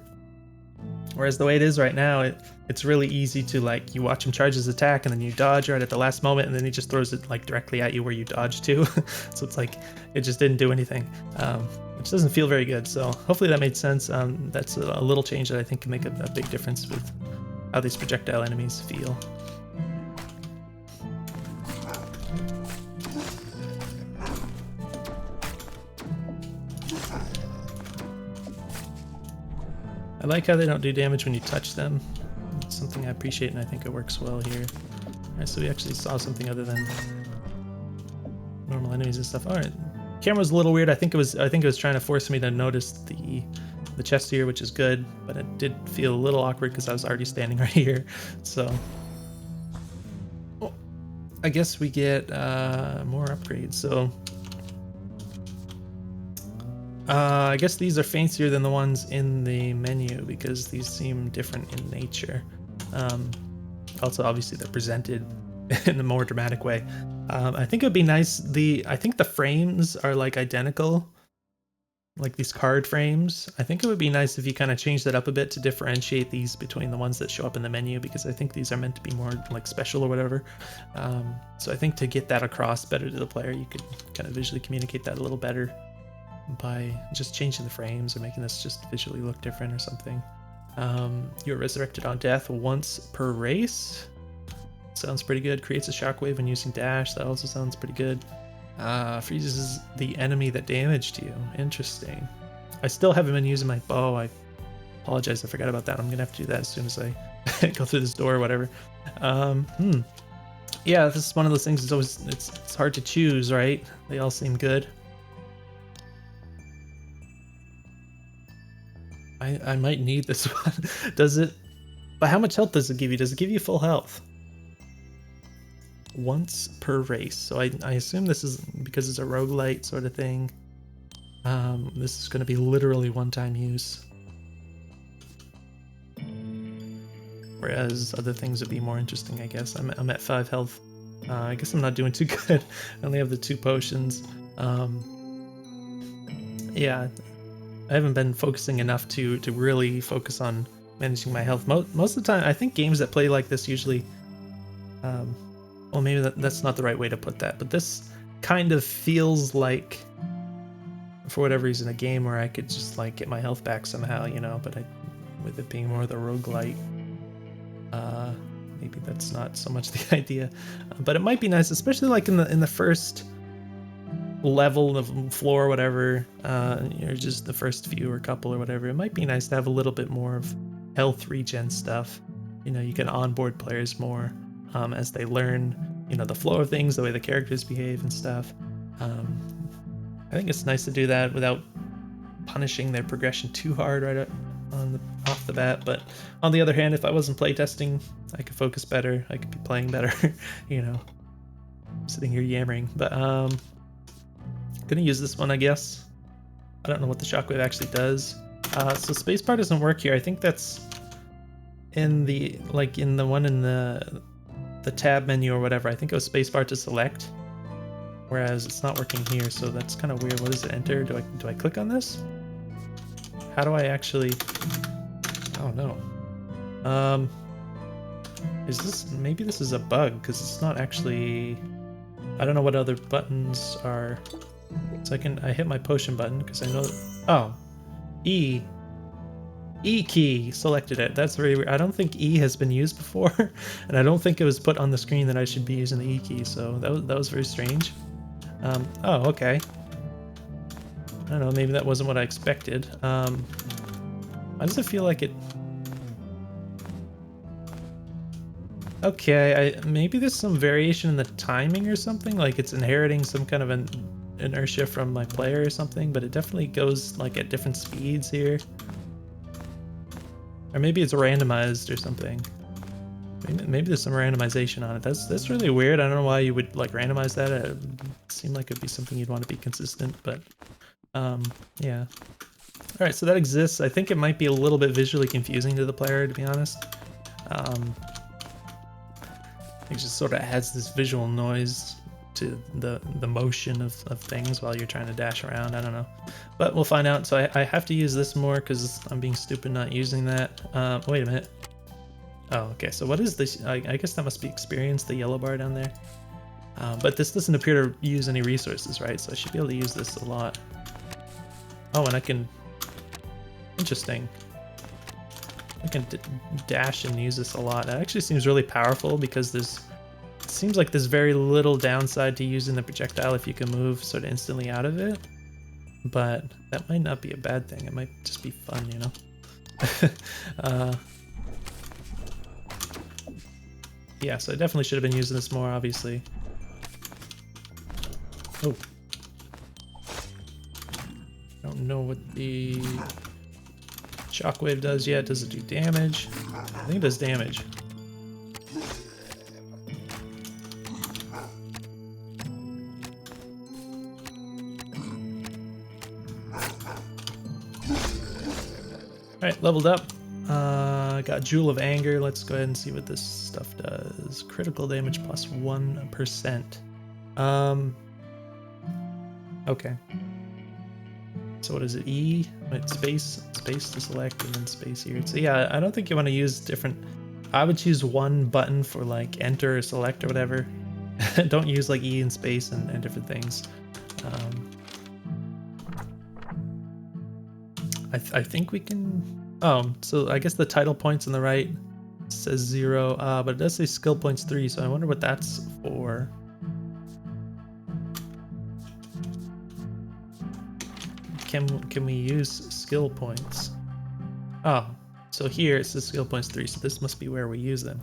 Whereas the way it is right now, it's really easy to, like, you watch him charge his attack and then you dodge right at the last moment and then he just throws it like directly at you where you dodged to. So it's like it just didn't do anything, which doesn't feel very good. So hopefully that made sense. That's a little change that I think can make a big difference with how these projectile enemies feel. I like how they don't do damage when you touch them. It's something I appreciate and I think it works well here. Alright, so we actually saw something other than normal enemies and stuff. Alright. Camera's a little weird. I think it was trying to force me to notice the chest here, which is good, but it did feel a little awkward because I was already standing right here. So I guess we get more upgrades. So I guess these are fancier than the ones in the menu because these seem different in nature. Also, obviously, they're presented in a more dramatic way. I think it would be nice. I think the frames are like identical, like these card frames. I think it would be nice if you kind of change that up a bit to differentiate these between the ones that show up in the menu, because I think these are meant to be more like special or whatever. So I think to get that across better to the player, you could kind of visually communicate that a little better by just changing the frames or making this just visually look different or something. You're resurrected on death once per race. Sounds pretty good. Creates a shockwave when using dash. That also sounds pretty good. Freezes the enemy that damaged you. Interesting. I still haven't been using my bow. I apologize, I forgot about that. I'm gonna have to do that as soon as I go through this door or whatever. Yeah, this is one of those things. It's hard to choose, right? They all seem good. I might need this one. Does it? But how much health does it give you? Does it give you full health? Once per race. So I assume this is because it's a roguelite sort of thing. This is going to be literally one-time use. whereas other things would be more interesting, I guess. I'm at 5 health. I guess I'm not doing too good. I only have the 2 potions. Yeah, I haven't been focusing enough to really focus on managing my health. Most of the time, I think games that play like this usually, well, maybe that's not the right way to put that, but this kind of feels like, for whatever reason, a game where I could just like get my health back somehow, you know, but with it being more of the roguelite, maybe that's not so much the idea, but it might be nice, especially like in the first level of floor or whatever, or just the first few or couple or whatever. It might be nice to have a little bit more of health regen stuff. You know, you can onboard players more as they learn, you know, the flow of things, the way the characters behave and stuff. I think it's nice to do that without punishing their progression too hard right off the bat. But on the other hand, if I wasn't playtesting, I could focus better. I could be playing better. You know, I'm sitting here yammering. But gonna use this one, I guess. I don't know what the shockwave actually does. So spacebar doesn't work here. I think that's in the one in the tab menu or whatever. I think it was spacebar to select, whereas it's not working here, so that's kind of weird. What does it enter? Do I click on this? How do I actually? Oh no. Is this, maybe this is a bug because it's not actually. I don't know what other buttons are. So I hit my potion button because I know that, oh, E key selected it. That's very weird. I don't think E has been used before, and I don't think it was put on the screen that I should be using the E key. So that was very strange. Oh, okay. I don't know. Maybe that wasn't what I expected. Why does it feel like it? Okay, maybe there's some variation in the timing or something. Like it's inheriting some kind of an inertia from my player or something, but it definitely goes like at different speeds here. Or maybe it's randomized or something. Maybe there's some randomization on it. That's really weird. I don't know why you would like randomize that. It seemed like it'd be something you'd want to be consistent, but yeah. All right, so that exists. I think it might be a little bit visually confusing to the player, to be honest. It just sort of adds this visual noise to the motion of things while you're trying to dash around. I don't know, but we'll find out. So I have to use this more because I'm being stupid not using that. Wait a minute. Oh, okay. So what is this? I guess that must be experience, the yellow bar down there. But this doesn't appear to use any resources, right? So I should be able to use this a lot. Oh, and I can. Interesting. I can dash and use this a lot. That actually seems really powerful because it seems like there's very little downside to using the projectile if you can move sort of instantly out of it. But that might not be a bad thing. It might just be fun, you know? Yeah, so I definitely should have been using this more, obviously. Oh. I don't know what the shockwave does yet. Does it do damage? I think it does damage. Alright, leveled up. Got Jewel of Anger. Let's go ahead and see what this stuff does. Critical damage plus 1%. Okay. So what is it? E? Wait, space to select, and then space here. So yeah, I don't think you want to use different. I would choose one button for like enter or select or whatever. Don't use like E and space and different things. I think we can. Oh, so I guess the title points on the right says 0, but it does say skill points 3. So I wonder what that's for. Can we use skill points? Oh, so here it says skill points 3, so this must be where we use them.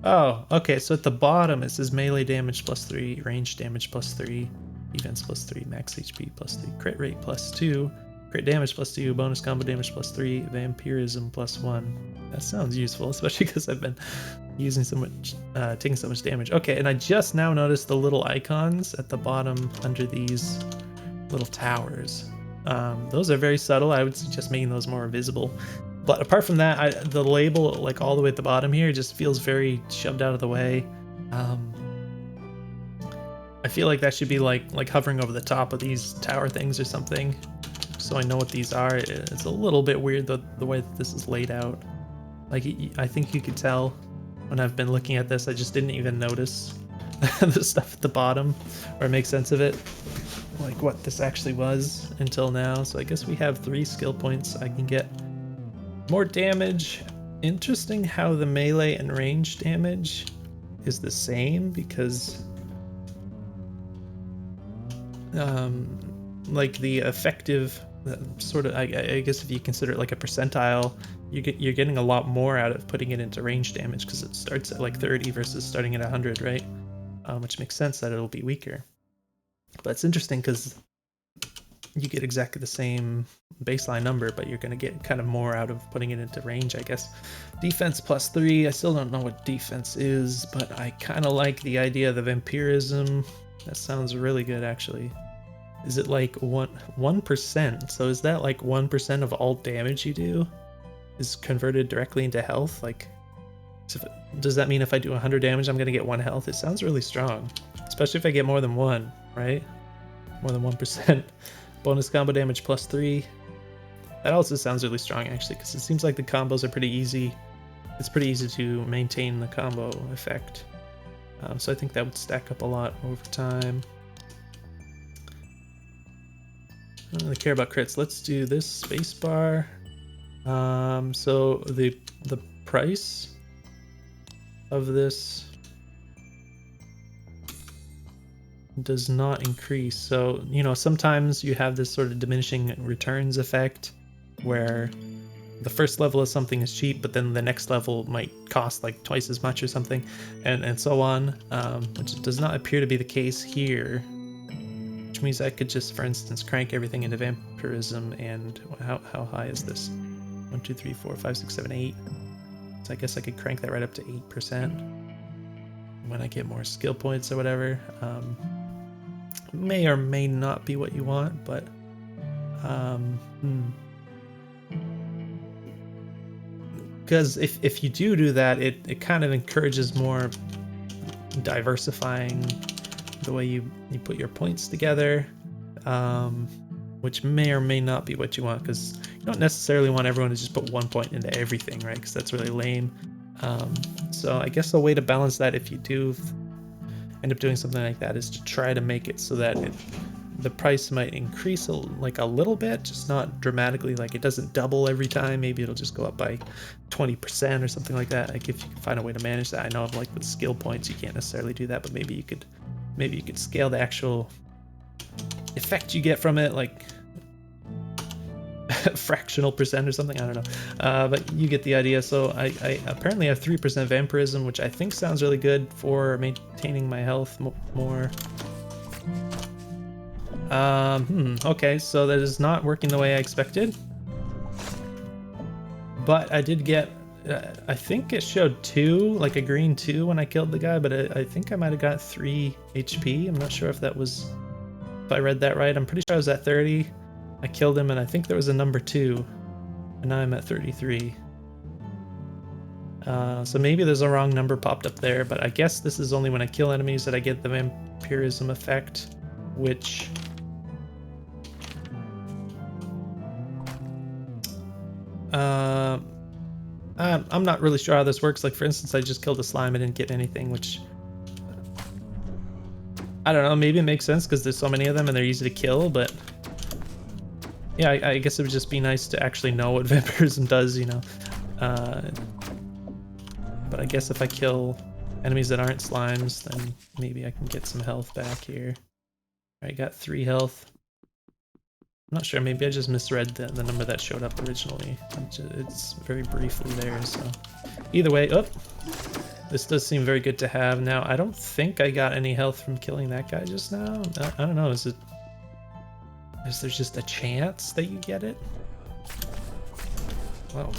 Oh, okay, so at the bottom it says melee damage plus 3, range damage plus 3, defense plus 3, max HP plus 3, crit rate plus 2, crit damage plus 2, bonus combo damage plus 3, vampirism plus 1. That sounds useful, especially because I've been using so much, taking so much damage. Okay, and I just now noticed the little icons at the bottom under these little towers. Those are very subtle. I would suggest making those more visible. But apart from that, the label, like all the way at the bottom here, just feels very shoved out of the way. I feel like that should be like hovering over the top of these tower things or something, so I know what these are. It's a little bit weird the way that this is laid out. Like, I think you could tell when I've been looking at this, I just didn't even notice the stuff at the bottom or make sense of it, like what this actually was until now. So I guess we have 3 skill points. I can get more damage. Interesting how the melee and range damage is the same, because like the effective sort of, I guess if you consider it like a percentile, you're getting a lot more out of putting it into range damage, because it starts at like 30 versus starting at 100, right? Which makes sense that it'll be weaker. But it's interesting because you get exactly the same baseline number, but you're going to get kind of more out of putting it into range, I guess. Defense +3. I still don't know what defense is, but I kind of like the idea of the vampirism. That sounds really good, actually. Is it like 1%? So is that like 1% of all damage you do is converted directly into health? Like, so does that mean if I do 100 damage, I'm going to get 1 health? It sounds really strong, especially if I get more than 1, right? More than 1%. Bonus combo damage +3. That also sounds really strong, actually, because it seems like the combos are pretty easy. It's pretty easy to maintain the combo effect. So I think that would stack up a lot over time. I don't really care about crits. Let's do this spacebar. So the price of this does not increase. So, you know, sometimes you have this sort of diminishing returns effect where the first level of something is cheap, but then the next level might cost like twice as much or something, and so on, which does not appear to be the case here, which means I could just, for instance, crank everything into vampirism. And how high is this? 1, 2, 3, 4, 5, 6, 7, 8. So I guess I could crank that right up to 8% when I get more skill points or whatever. May or may not be what you want, but because if you do that, it kind of encourages more diversifying the way you put your points together, which may or may not be what you want, because you don't necessarily want everyone to just put 1 point into everything, right? Because that's really lame. So I guess a way to balance that, if you do end up doing something like that, is to try to make it so that the price might increase like a little bit, just not dramatically. Like, it doesn't double every time. Maybe it'll just go up by 20% or something like that. Like, if you can find a way to manage that. I know, like with skill points, you can't necessarily do that, but maybe you could scale the actual effect you get from it, like fractional percent or something. I don't know, but you get the idea. So I apparently have 3% vampirism, which I think sounds really good for maintaining my health more. Okay, so that is not working the way I expected, but I did get, I think it showed 2, like a green 2 when I killed the guy, but I think I might have got 3 HP. I'm not sure if I read that right. I'm pretty sure I was at 30. I killed him, and I think there was a number 2, and now I'm at 33. So maybe there's a wrong number popped up there, but I guess this is only when I kill enemies that I get the vampirism effect, which I'm not really sure how this works. Like, for instance, I just killed a slime, I didn't get anything, which I don't know, maybe it makes sense because there's so many of them and they're easy to kill, but yeah, I guess it would just be nice to actually know what vampirism does, you know. But I guess if I kill enemies that aren't slimes, then maybe I can get some health back here. I got 3 health. I'm not sure, maybe I just misread the number that showed up originally. It's very briefly there, so either way, this does seem very good to have. Now, I don't think I got any health from killing that guy just now. I don't know, is there just a chance that you get it? Whoa.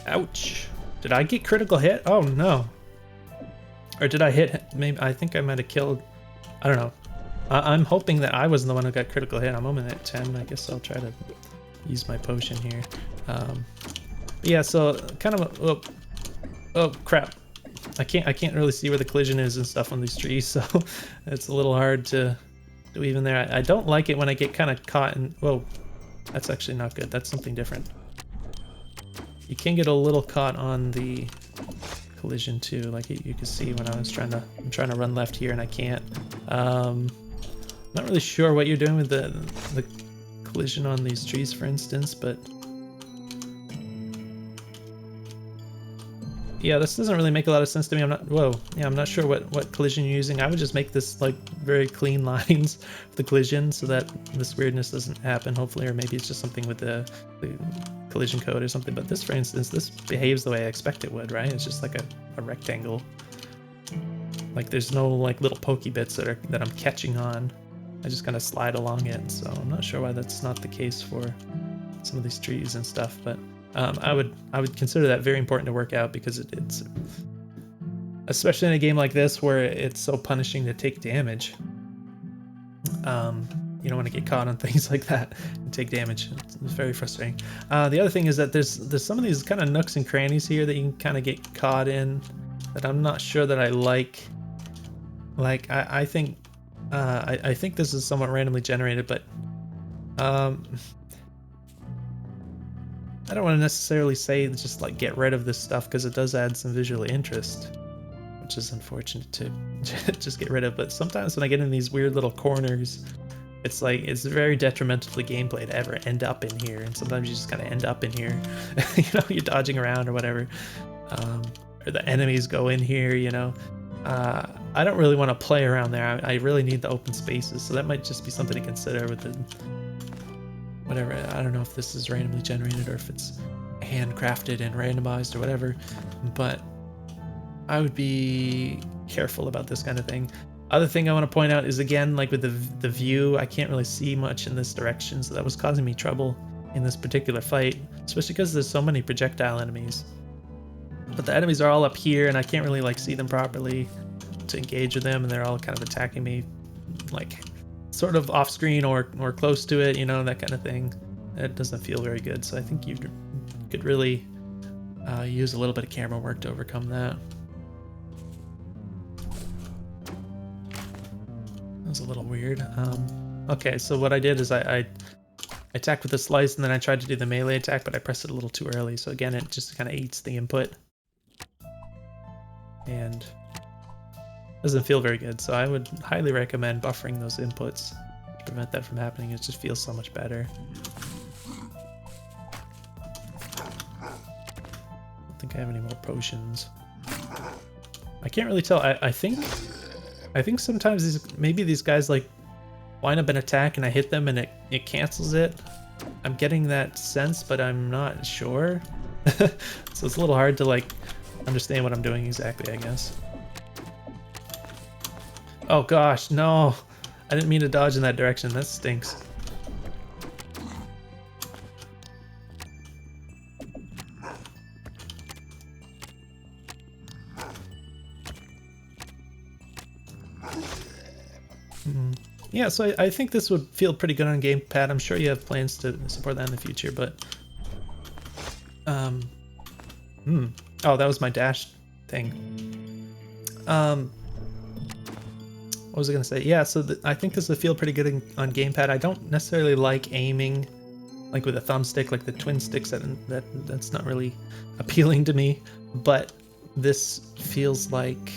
Ouch. Did I get critical hit? Oh no. Or did I hit? Maybe I think I might have killed I don't know. I'm hoping that I wasn't the one who got critical hit. I'm only at 10. I guess I'll try to use my potion here. Yeah, so kind of a, oh crap. I can't really see where the collision is and stuff on these trees, so it's a little hard to do even there. I don't like it when I get kind of caught in, whoa, that's actually not good. That's something different. You can get a little caught on the collision too, like you can see when I'm trying to run left here and I can't. Not really sure what you're doing with the collision on these trees, for instance, but yeah, this doesn't really make a lot of sense to me. I'm not sure what collision you're using. I would just make this like very clean lines for the collision so that this weirdness doesn't happen, hopefully, or maybe it's just something with the collision code or something. But this, for instance, this behaves the way I expect it would, right? It's just like a rectangle. Like there's no like little pokey bits that I'm catching on. I just kind of slide along it, so I'm not sure why that's not the case for some of these trees and stuff, but I would consider that very important to work out because it's especially in a game like this where it's so punishing to take damage. You don't want to get caught on things like that and take damage. It's very frustrating. The other thing is that there's some of these kind of nooks and crannies here that you can kind of get caught in that I'm not sure that I like. Like I think this is somewhat randomly generated, but I don't want to necessarily say just like get rid of this stuff because it does add some visual interest, which is unfortunate to just get rid of. But sometimes when I get in these weird little corners, it's like it's very detrimental to the gameplay to ever end up in here, and sometimes you just kind of end up in here. You know, you're dodging around or whatever, or the enemies go in here, you know. I don't really want to play around there. I really need the open spaces, so that might just be something to consider with the whatever. I don't know if this is randomly generated or if it's handcrafted and randomized or whatever, but I would be careful about this kind of thing. Other thing I want to point out is, again, like with the view, I can't really see much in this direction, so that was causing me trouble in this particular fight, especially because there's so many projectile enemies. But the enemies are all up here, and I can't really like see them properly to engage with them, and they're all kind of attacking me like sort of off screen or close to it, you know, that kind of thing. It doesn't feel very good, so I think you could really use a little bit of camera work to overcome that. That was a little weird. Okay, so what I did is I attacked with a slice, and then I tried to do the melee attack, but I pressed it a little too early, so again, it just kind of eats the input. And doesn't feel very good, so I would highly recommend buffering those inputs to prevent that from happening. It just feels so much better. I don't think I have any more potions. I can't really tell. I think sometimes maybe these guys like line up an attack and I hit them and it cancels it. I'm getting that sense, but I'm not sure. So it's a little hard to like understand what I'm doing exactly, I guess. Oh gosh, no. I didn't mean to dodge in that direction. That stinks. Yeah, so I think this would feel pretty good on gamepad. I'm sure you have plans to support that in the future, but oh, that was my dash thing. What was I gonna say? Yeah, so I think this would feel pretty good on gamepad. I don't necessarily like aiming like with a thumbstick, like the twin sticks. That's not really appealing to me. But this feels like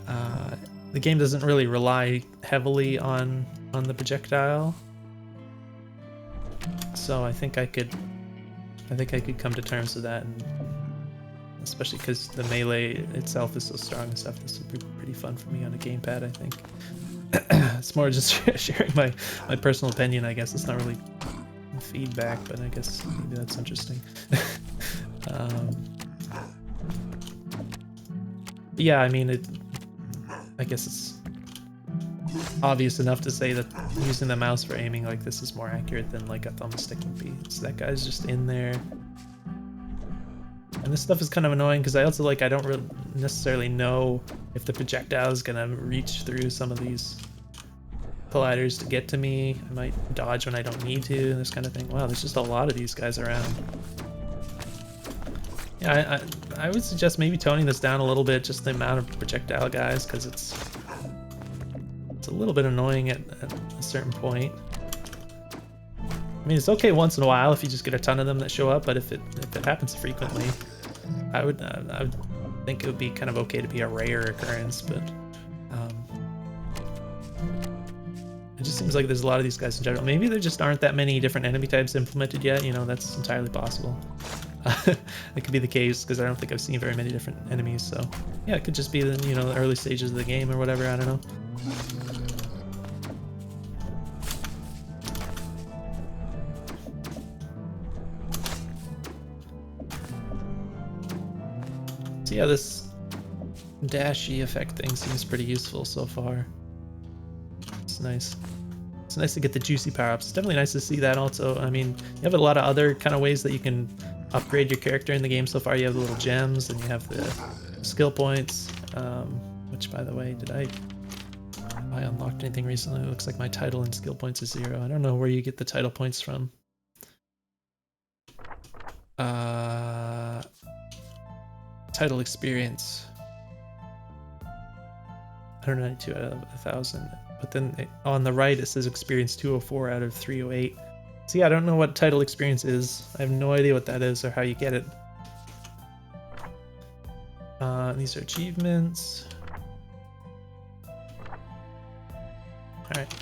the game doesn't really rely heavily on the projectile. So I think I could come to terms with that, and especially because the melee itself is so strong and stuff. This would be pretty fun for me on a gamepad, I think. It's more just sharing my personal opinion, I guess. It's not really feedback, but I guess maybe that's interesting. Yeah, I mean, I guess it's obvious enough to say that using the mouse for aiming like this is more accurate than like a thumbstick would be. So that guy's just in there. And this stuff is kind of annoying because I also I don't really necessarily know if the projectile is gonna reach through some of these colliders to get to me. I might dodge when I don't need to, this kind of thing. Wow, there's just a lot of these guys around. Yeah, I would suggest maybe toning this down a little bit, just the amount of projectile guys, because it's a little bit annoying at a certain point. I mean, it's okay once in a while if you just get a ton of them that show up, but if it happens frequently, I would think it would be kind of okay to be a rare occurrence. But it just seems like there's a lot of these guys in general. Maybe there just aren't that many different enemy types implemented yet. You know, that's entirely possible. It could be the case because I don't think I've seen very many different enemies. So yeah, it could just be the the early stages of the game or whatever. I don't know. So yeah, this dashy effect thing seems pretty useful so far. It's nice. It's nice to get the juicy power-ups. It's definitely nice to see that also. I mean, you have a lot of other kind of ways that you can upgrade your character in the game so far. You have the little gems, and you have the skill points, which, by the way, have I unlocked anything recently? It looks like my title and skill points is 0. I don't know where you get the title points from. Title experience. 192 out of 1,000. But then on the right it says experience 204 out of 308. So yeah, I don't know what title experience is. I have no idea what that is or how you get it. These are achievements. Alright.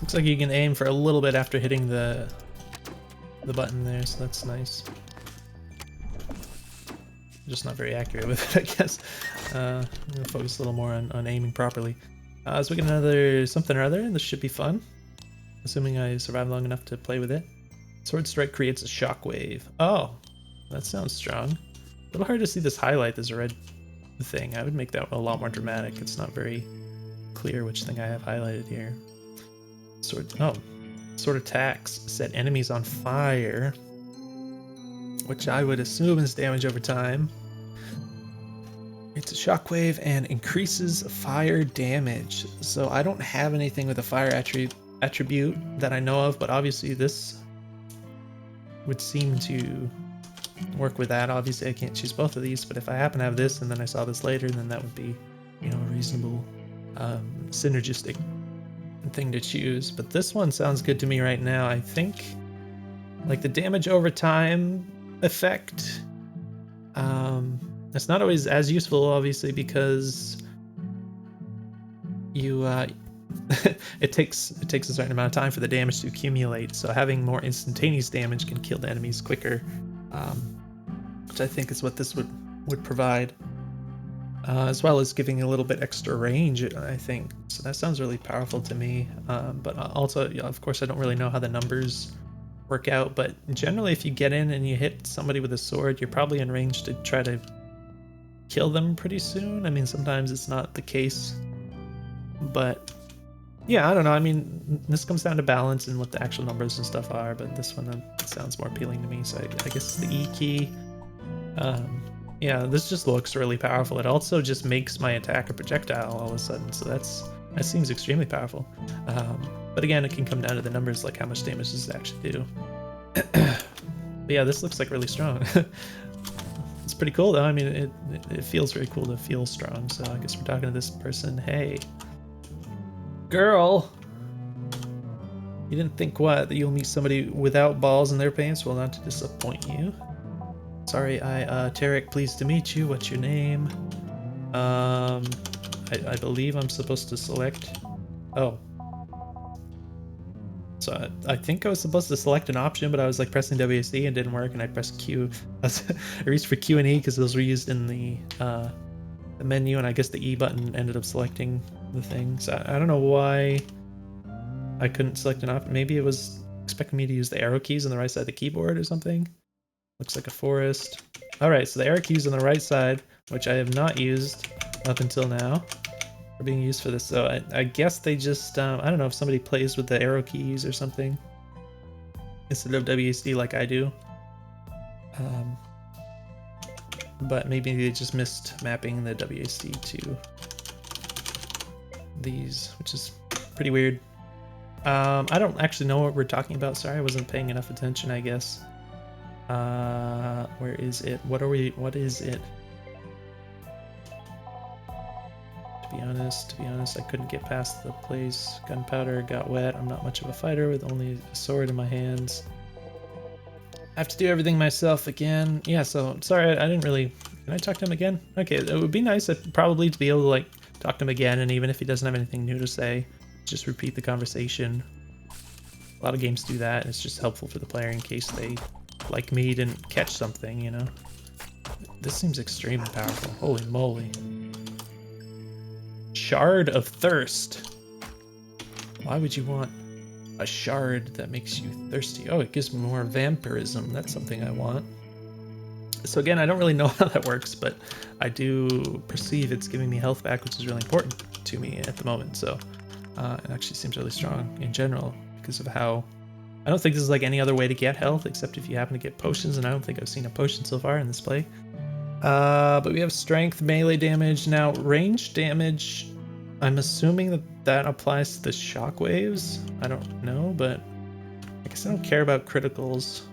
Looks like you can aim for a little bit after hitting the button there, so that's nice. I'm just not very accurate with it, I guess. I'm gonna focus a little more on aiming properly. So we get another something or other, and this should be fun. Assuming I survive long enough to play with it. Sword Strike creates a shockwave. Oh, that sounds strong. A little hard to see this highlight, this red thing. I would make that a lot more dramatic. It's not very clear which thing I have highlighted here. Sword attacks set enemies on fire, which I would assume is damage over time. It's a shockwave and increases fire damage. So I don't have anything with a fire attribute that I know of, but obviously this would seem to work with that. Obviously I can't choose both of these, but if I happen to have this and then I saw this later, then that would be, a reasonable synergistic thing to choose. But this one sounds good to me right now. I think like the damage over time effect, it's not always as useful, obviously, because you it takes a certain amount of time for the damage to accumulate, so having more instantaneous damage can kill the enemies quicker, which I think is what this would provide, as well as giving a little bit extra range, I think. So that sounds really powerful to me, but also, of course, I don't really know how the numbers work out, but generally if you get in and you hit somebody with a sword, you're probably in range to try to kill them pretty soon. I mean, sometimes it's not the case, but yeah, I don't know. I mean, this comes down to balance and what the actual numbers and stuff are, but this one sounds more appealing to me, so I guess the E key. Yeah, this just looks really powerful. It also just makes my attack a projectile all of a sudden, so that seems extremely powerful. But again, it can come down to the numbers, like how much damage does it actually do. But yeah, this looks like really strong. It's pretty cool though. I mean, it feels very cool to feel strong, so I guess we're talking to this person. Hey, girl, you didn't think what? That you'll meet somebody without balls in their pants? Well, not to disappoint you. Sorry, Tarek, pleased to meet you. What's your name? I believe I'm supposed to select... Oh. So I think I was supposed to select an option, but I was like pressing WSD and didn't work, and I pressed Q. I reached for Q and E because those were used in the menu, and I guess the E button ended up selecting the thing. So I don't know why I couldn't select an option. Maybe it was expecting me to use the arrow keys on the right side of the keyboard or something. Looks like a forest. Alright, so the arrow keys on the right side, which I have not used, up until now are being used for this. So I guess they just, I don't know if somebody plays with the arrow keys or something instead of WASD like I do. But maybe they just missed mapping the WASD to these, which is pretty weird. I don't actually know what we're talking about. Sorry, I wasn't paying enough attention, I guess. Where is it? What is it? To be honest, I couldn't get past the place. Gunpowder got wet. I'm not much of a fighter with only a sword in my hands. I have to do everything myself again. Yeah, so sorry, I didn't really... Can I talk to him again? Okay, it would be nice probably to be able to like talk to him again, and even if he doesn't have anything new to say, just repeat the conversation. A lot of games do that. It's just helpful for the player in case they, like me, didn't catch something, you know? This seems extremely powerful. Holy moly. Shard of Thirst. Why would you want a shard that makes you thirsty? Oh, it gives me more vampirism. That's something I want. So again, I don't really know how that works, but I do perceive it's giving me health back, which is really important to me at the moment. So it actually seems really strong in general because of how... I don't think this is like any other way to get health, except if you happen to get potions, and I don't think I've seen a potion so far in this play. But we have strength, melee damage. Now, range damage, I'm assuming that applies to the shockwaves. I don't know, but I guess I don't care about criticals.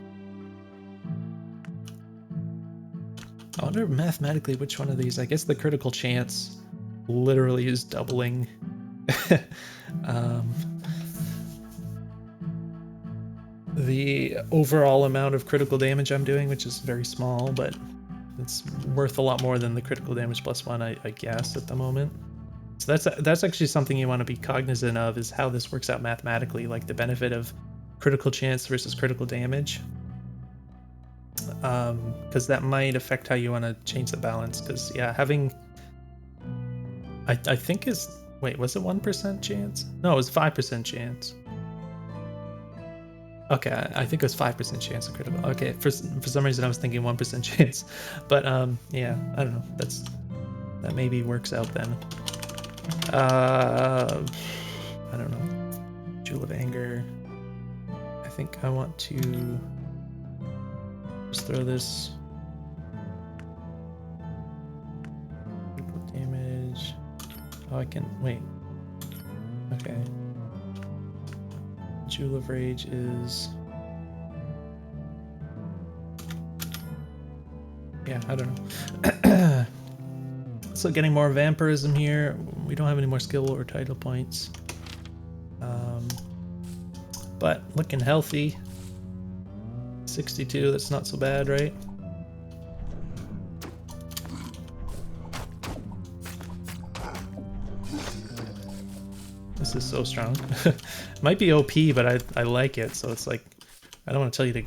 I wonder mathematically which one of these. I guess the critical chance literally is doubling. The overall amount of critical damage I'm doing, which is very small, but it's worth a lot more than the critical damage +1, I guess, at the moment. So that's actually something you want to be cognizant of, is how this works out mathematically, like the benefit of critical chance versus critical damage. Because that might affect how you want to change the balance. Because yeah, having... I think is... Wait, was it 1% chance? No, it was 5% chance. Okay, I think it was 5% chance of critical. Okay, for some reason I was thinking 1% chance. But yeah, I don't know. That maybe works out then. I don't know. Jewel of Anger. I think I want to just throw this. Damage. Oh, I can wait. Okay. Jewel of Rage is... Yeah, I don't know. So getting more vampirism here. We don't have any more skill or title points. But looking healthy. 62, that's not so bad, right? This is so strong. Might be OP, but I like it, so it's like, I don't want to tell you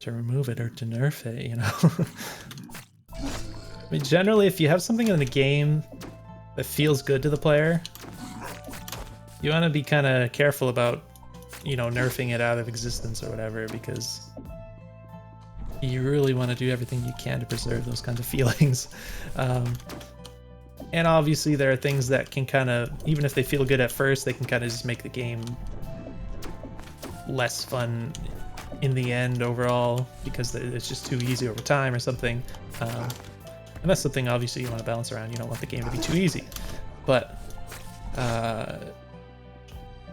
to remove it or to nerf it, you know? I mean, generally, if you have something in the game that feels good to the player, you want to be kind of careful about, you know, nerfing it out of existence or whatever, because you really want to do everything you can to preserve those kinds of feelings. And obviously there are things that can kind of, even if they feel good at first, they can kind of just make the game less fun in the end overall, because it's just too easy over time or something. And that's something obviously you want to balance around. You don't want the game to be too easy. But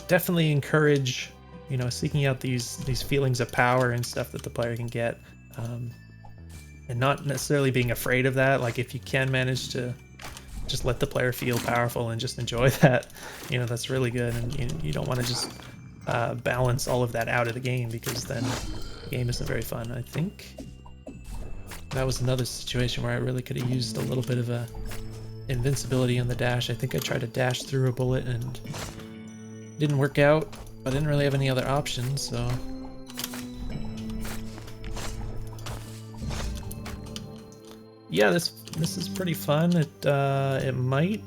definitely encourage, you know, seeking out these feelings of power and stuff that the player can get. And not necessarily being afraid of that. Like if you can manage to just let the player feel powerful and just enjoy that, you know, that's really good. And you don't want to just balance all of that out of the game, because then the game isn't very fun. I think that was another situation where I really could have used a little bit of a invincibility on the dash. I think I tried to dash through a bullet and it didn't work out, but I didn't really have any other options, so... Yeah, this is pretty fun. It might,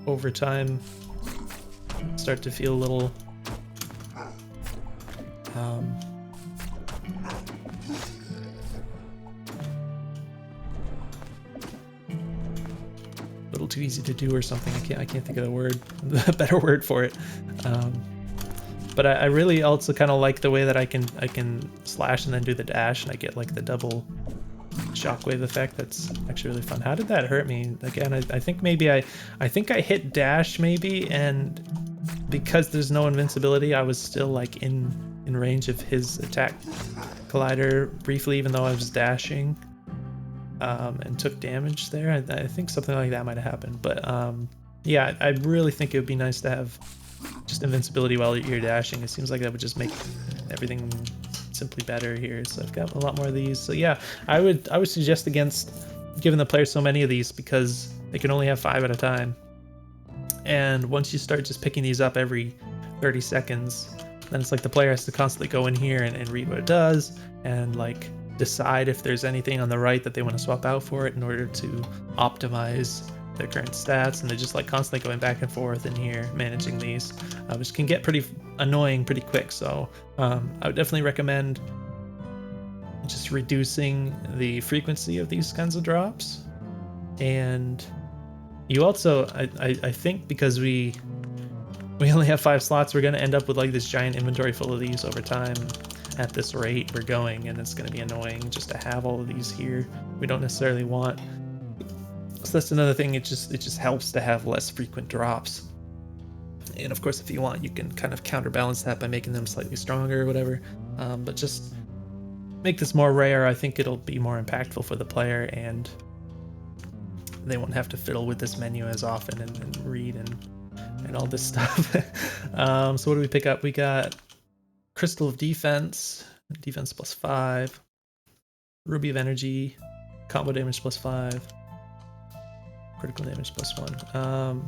over time, start to feel a little little too easy to do or something. I can't think of the better word for it. But I really also kind of like the way that I can slash and then do the dash, and I get like the double shockwave effect. That's actually really fun. How did that hurt me? Again, I think maybe I think I hit dash maybe, and because there's no invincibility, I was still like in range of his attack collider briefly, even though I was dashing, and took damage there. I think something like that might have happened. But yeah, I really think it would be nice to have just invincibility while you're dashing. It seems like that would just make everything simply better here. So I've got a lot more of these. So yeah, I would suggest against giving the player so many of these, because they can only have 5 at a time. And once you start just picking these up every 30 seconds, then it's like the player has to constantly go in here and read what it does, and like decide if there's anything on the right that they want to swap out for it in order to optimize their current stats. And they're just like constantly going back and forth in here managing these, which can get pretty annoying pretty quick. So I would definitely recommend just reducing the frequency of these kinds of drops. And you also, I think, because we only have 5 slots, we're going to end up with like this giant inventory full of these over time at this rate we're going, and it's going to be annoying just to have all of these here. We don't necessarily want. So that's another thing. It just helps to have less frequent drops. And of course, if you want, you can kind of counterbalance that by making them slightly stronger or whatever. But just make this more rare. I think it'll be more impactful for the player, and they won't have to fiddle with this menu as often and read and all this stuff. So what do we pick up? We got Crystal of Defense, defense +5, Ruby of Energy, combo damage +5. Critical damage +1.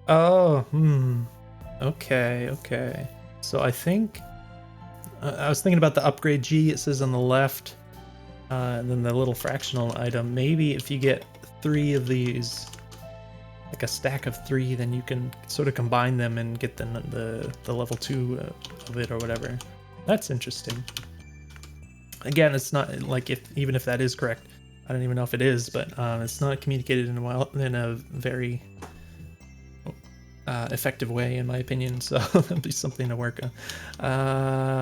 Oh, okay. So I think I was thinking about the upgrade G. It says on the left, and then the little fractional item. Maybe if you get 3 of these, like a stack of 3, then you can sort of combine them and get the level 2 of it or whatever. That's interesting. Again, it's not like even if that is correct, I don't even know if it is, but it's not communicated in a very effective way, in my opinion. So that'd be something to work on.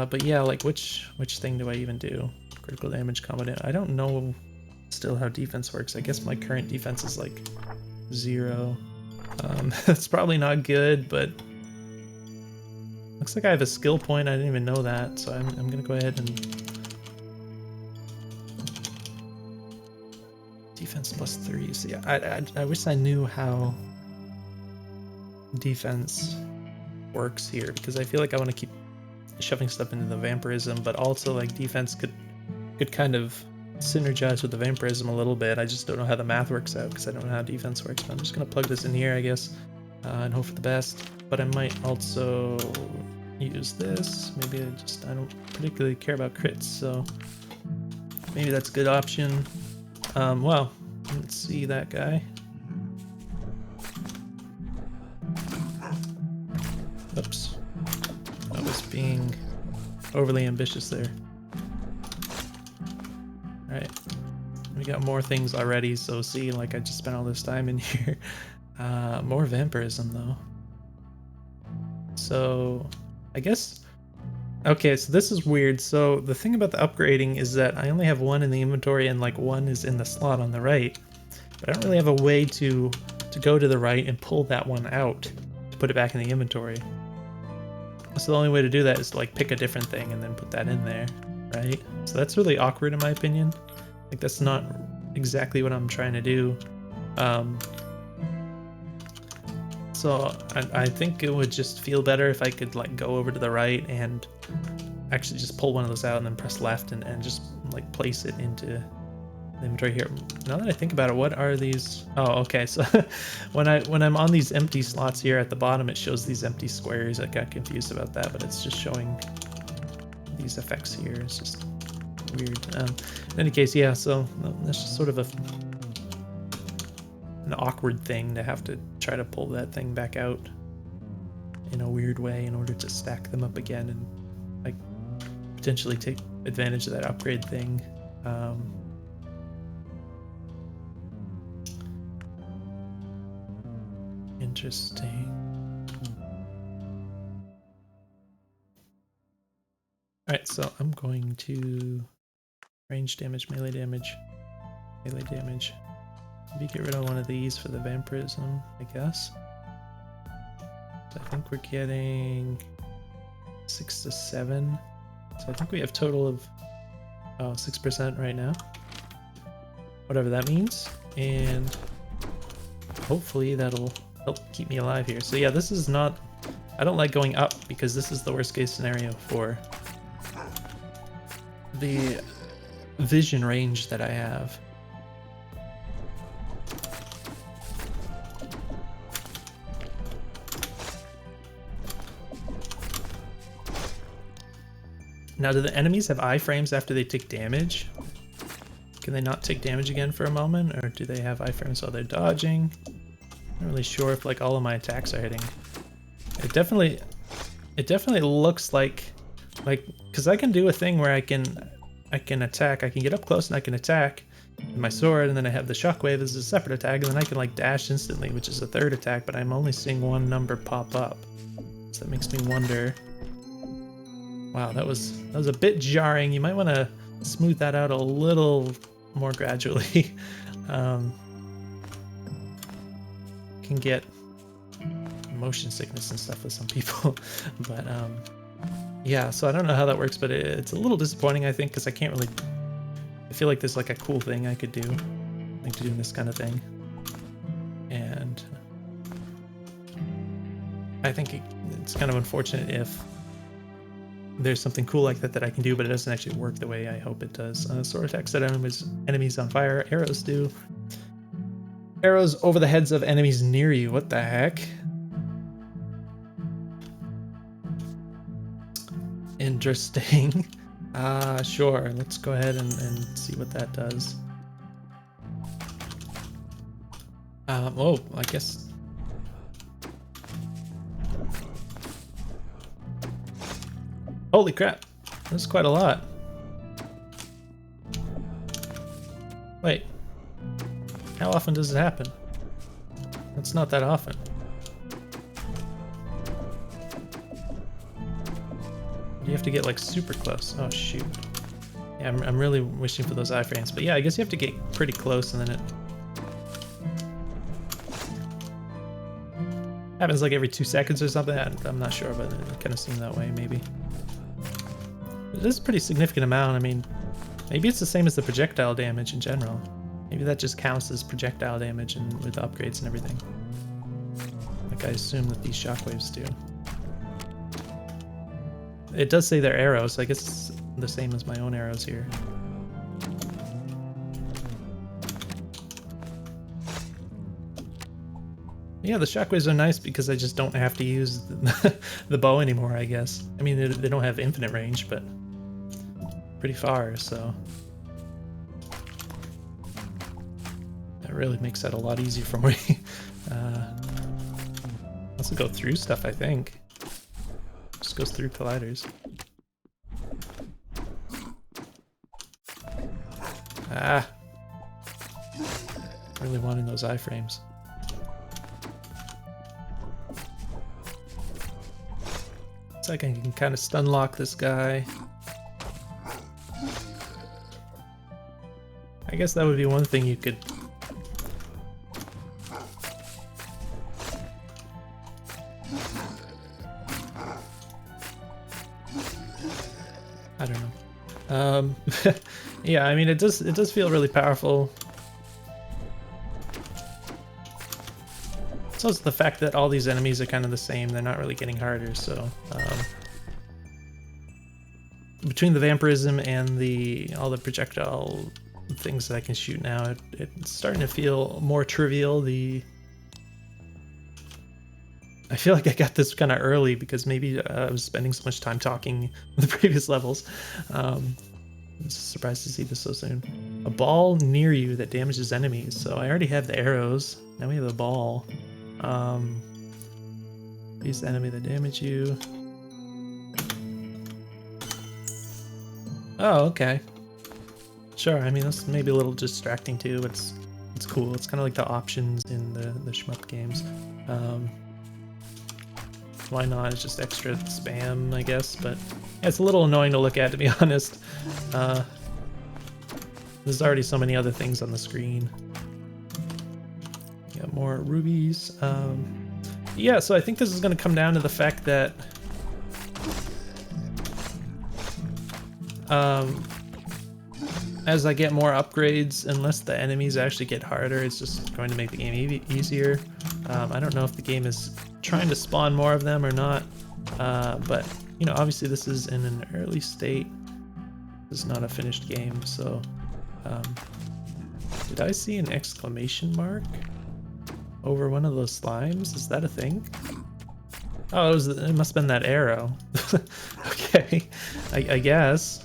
But yeah, like which thing do I even do? Critical damage, combo damage. I don't know still how defense works. I guess my current defense is like 0. That's probably not good, but looks like I have a skill point. I didn't even know that, so I'm gonna go ahead and defense +3. So yeah, I wish I knew how defense works here, because I feel like I want to keep shoving stuff into the vampirism, but also like defense could kind of synergize with the vampirism a little bit. I just don't know how the math works out, because I don't know how defense works. But I'm just gonna plug this in here, I guess, and hope for the best. But I might also use this. Maybe I don't particularly care about crits, so maybe that's a good option. Well, let's see that guy. Oops, I was being overly ambitious there. Alright, we got more things already, so see, like I just spent all this time in here. More vampirism though. So, I guess, okay, so this is weird. So the thing about the upgrading is that I only have 1 in the inventory and like 1 is in the slot on the right, but I don't really have a way to go to the right and pull that one out to put it back in the inventory. So the only way to do that is to like pick a different thing and then put that in there, right? So that's really awkward in my opinion. Like that's not exactly what I'm trying to do. So I think it would just feel better if I could like go over to the right and actually just pull one of those out and then press left and just like place it into the inventory here. Now that I think about it, what are these? Oh, okay. So when I'm on these empty slots here at the bottom, it shows these empty squares. I got confused about that, but it's just showing these effects here. It's just weird. In any case, yeah. So that's just sort of an awkward thing to have to try to pull that thing back out in a weird way in order to stack them up again and like potentially take advantage of that upgrade thing. Interesting. Alright, so I'm going to range damage, melee damage, Maybe get rid of one of these for the vampirism, I guess. So I think we're getting 6 to 7. So I think we have total of 6% right now. Whatever that means. And hopefully that'll help keep me alive here. So yeah, this is not... I don't like going up because this is the worst case scenario for the vision range that I have. Now, do the enemies have iframes after they take damage? Can they not take damage again for a moment, or do they have iframes while they're dodging? I'm not really sure if like all of my attacks are hitting. It definitely looks like because I can do a thing where I can attack. I can get up close and I can attack with my sword, and then I have the shockwave as a separate attack, and then I can like dash instantly, which is a third attack. But I'm only seeing one number pop up, so that makes me wonder. Wow, that was a bit jarring. You might want to smooth that out a little more gradually. Can get motion sickness and stuff with some people, but yeah. So I don't know how that works, but it's a little disappointing, I think, because I can't really. I feel like there's like a cool thing I could do, like doing this kind of thing, and I think it's kind of unfortunate if there's something cool like that I can do, but it doesn't actually work the way I hope it does. Sword attacks set enemies on fire. Arrows do. Arrows over the heads of enemies near you. What the heck? Interesting. Sure. Let's go ahead and see what that does. Oh, I guess... Holy crap, that's quite a lot. Wait, how often does it happen? It's not that often. You have to get like super close. Oh shoot. Yeah, I'm really wishing for those iframes. But yeah, I guess you have to get pretty close and then it happens like every 2 seconds or something. I'm not sure, but it kind of seemed that way maybe. It is a pretty significant amount. I mean, maybe it's the same as the projectile damage in general. Maybe that just counts as projectile damage and with upgrades and everything. Like I assume that these shockwaves do. It does say they're arrows, so I guess it's the same as my own arrows here. Yeah, the shockwaves are nice because I just don't have to use the bow anymore, I guess. I mean, they don't have infinite range, but pretty far, so that really makes that a lot easier for me. Also go through stuff, I think. Just goes through colliders. Ah! Really wanting those iframes. Looks like I can kind of stun lock this guy. I guess that would be one thing you could... I don't know. Yeah, I mean, it does feel really powerful. So it's the fact that all these enemies are kind of the same. They're not really getting harder, so... between the vampirism and all the projectile things that I can shoot now, it's starting to feel more trivial. I feel like I got this kind of early because maybe I was spending so much time talking in the previous levels. I'm surprised to see this so soon. A ball near you that damages enemies. So I already have the arrows. Now we have a ball. Use the enemy that damage you. Oh, okay. Sure, I mean, that's maybe a little distracting too, but it's cool. It's kind of like the options in the shmup games. Why not? It's just extra spam, I guess, but yeah, it's a little annoying to look at, to be honest. There's already so many other things on the screen. Got more rubies. Yeah, so I think this is going to come down to the fact that as I get more upgrades, unless the enemies actually get harder, it's just going to make the game easier. I don't know if the game is trying to spawn more of them or not, but you know, obviously this is in an early state. This is not a finished game, so did I see an exclamation mark over one of those slimes? Is that a thing? Oh, it must have been that arrow. Okay, I guess.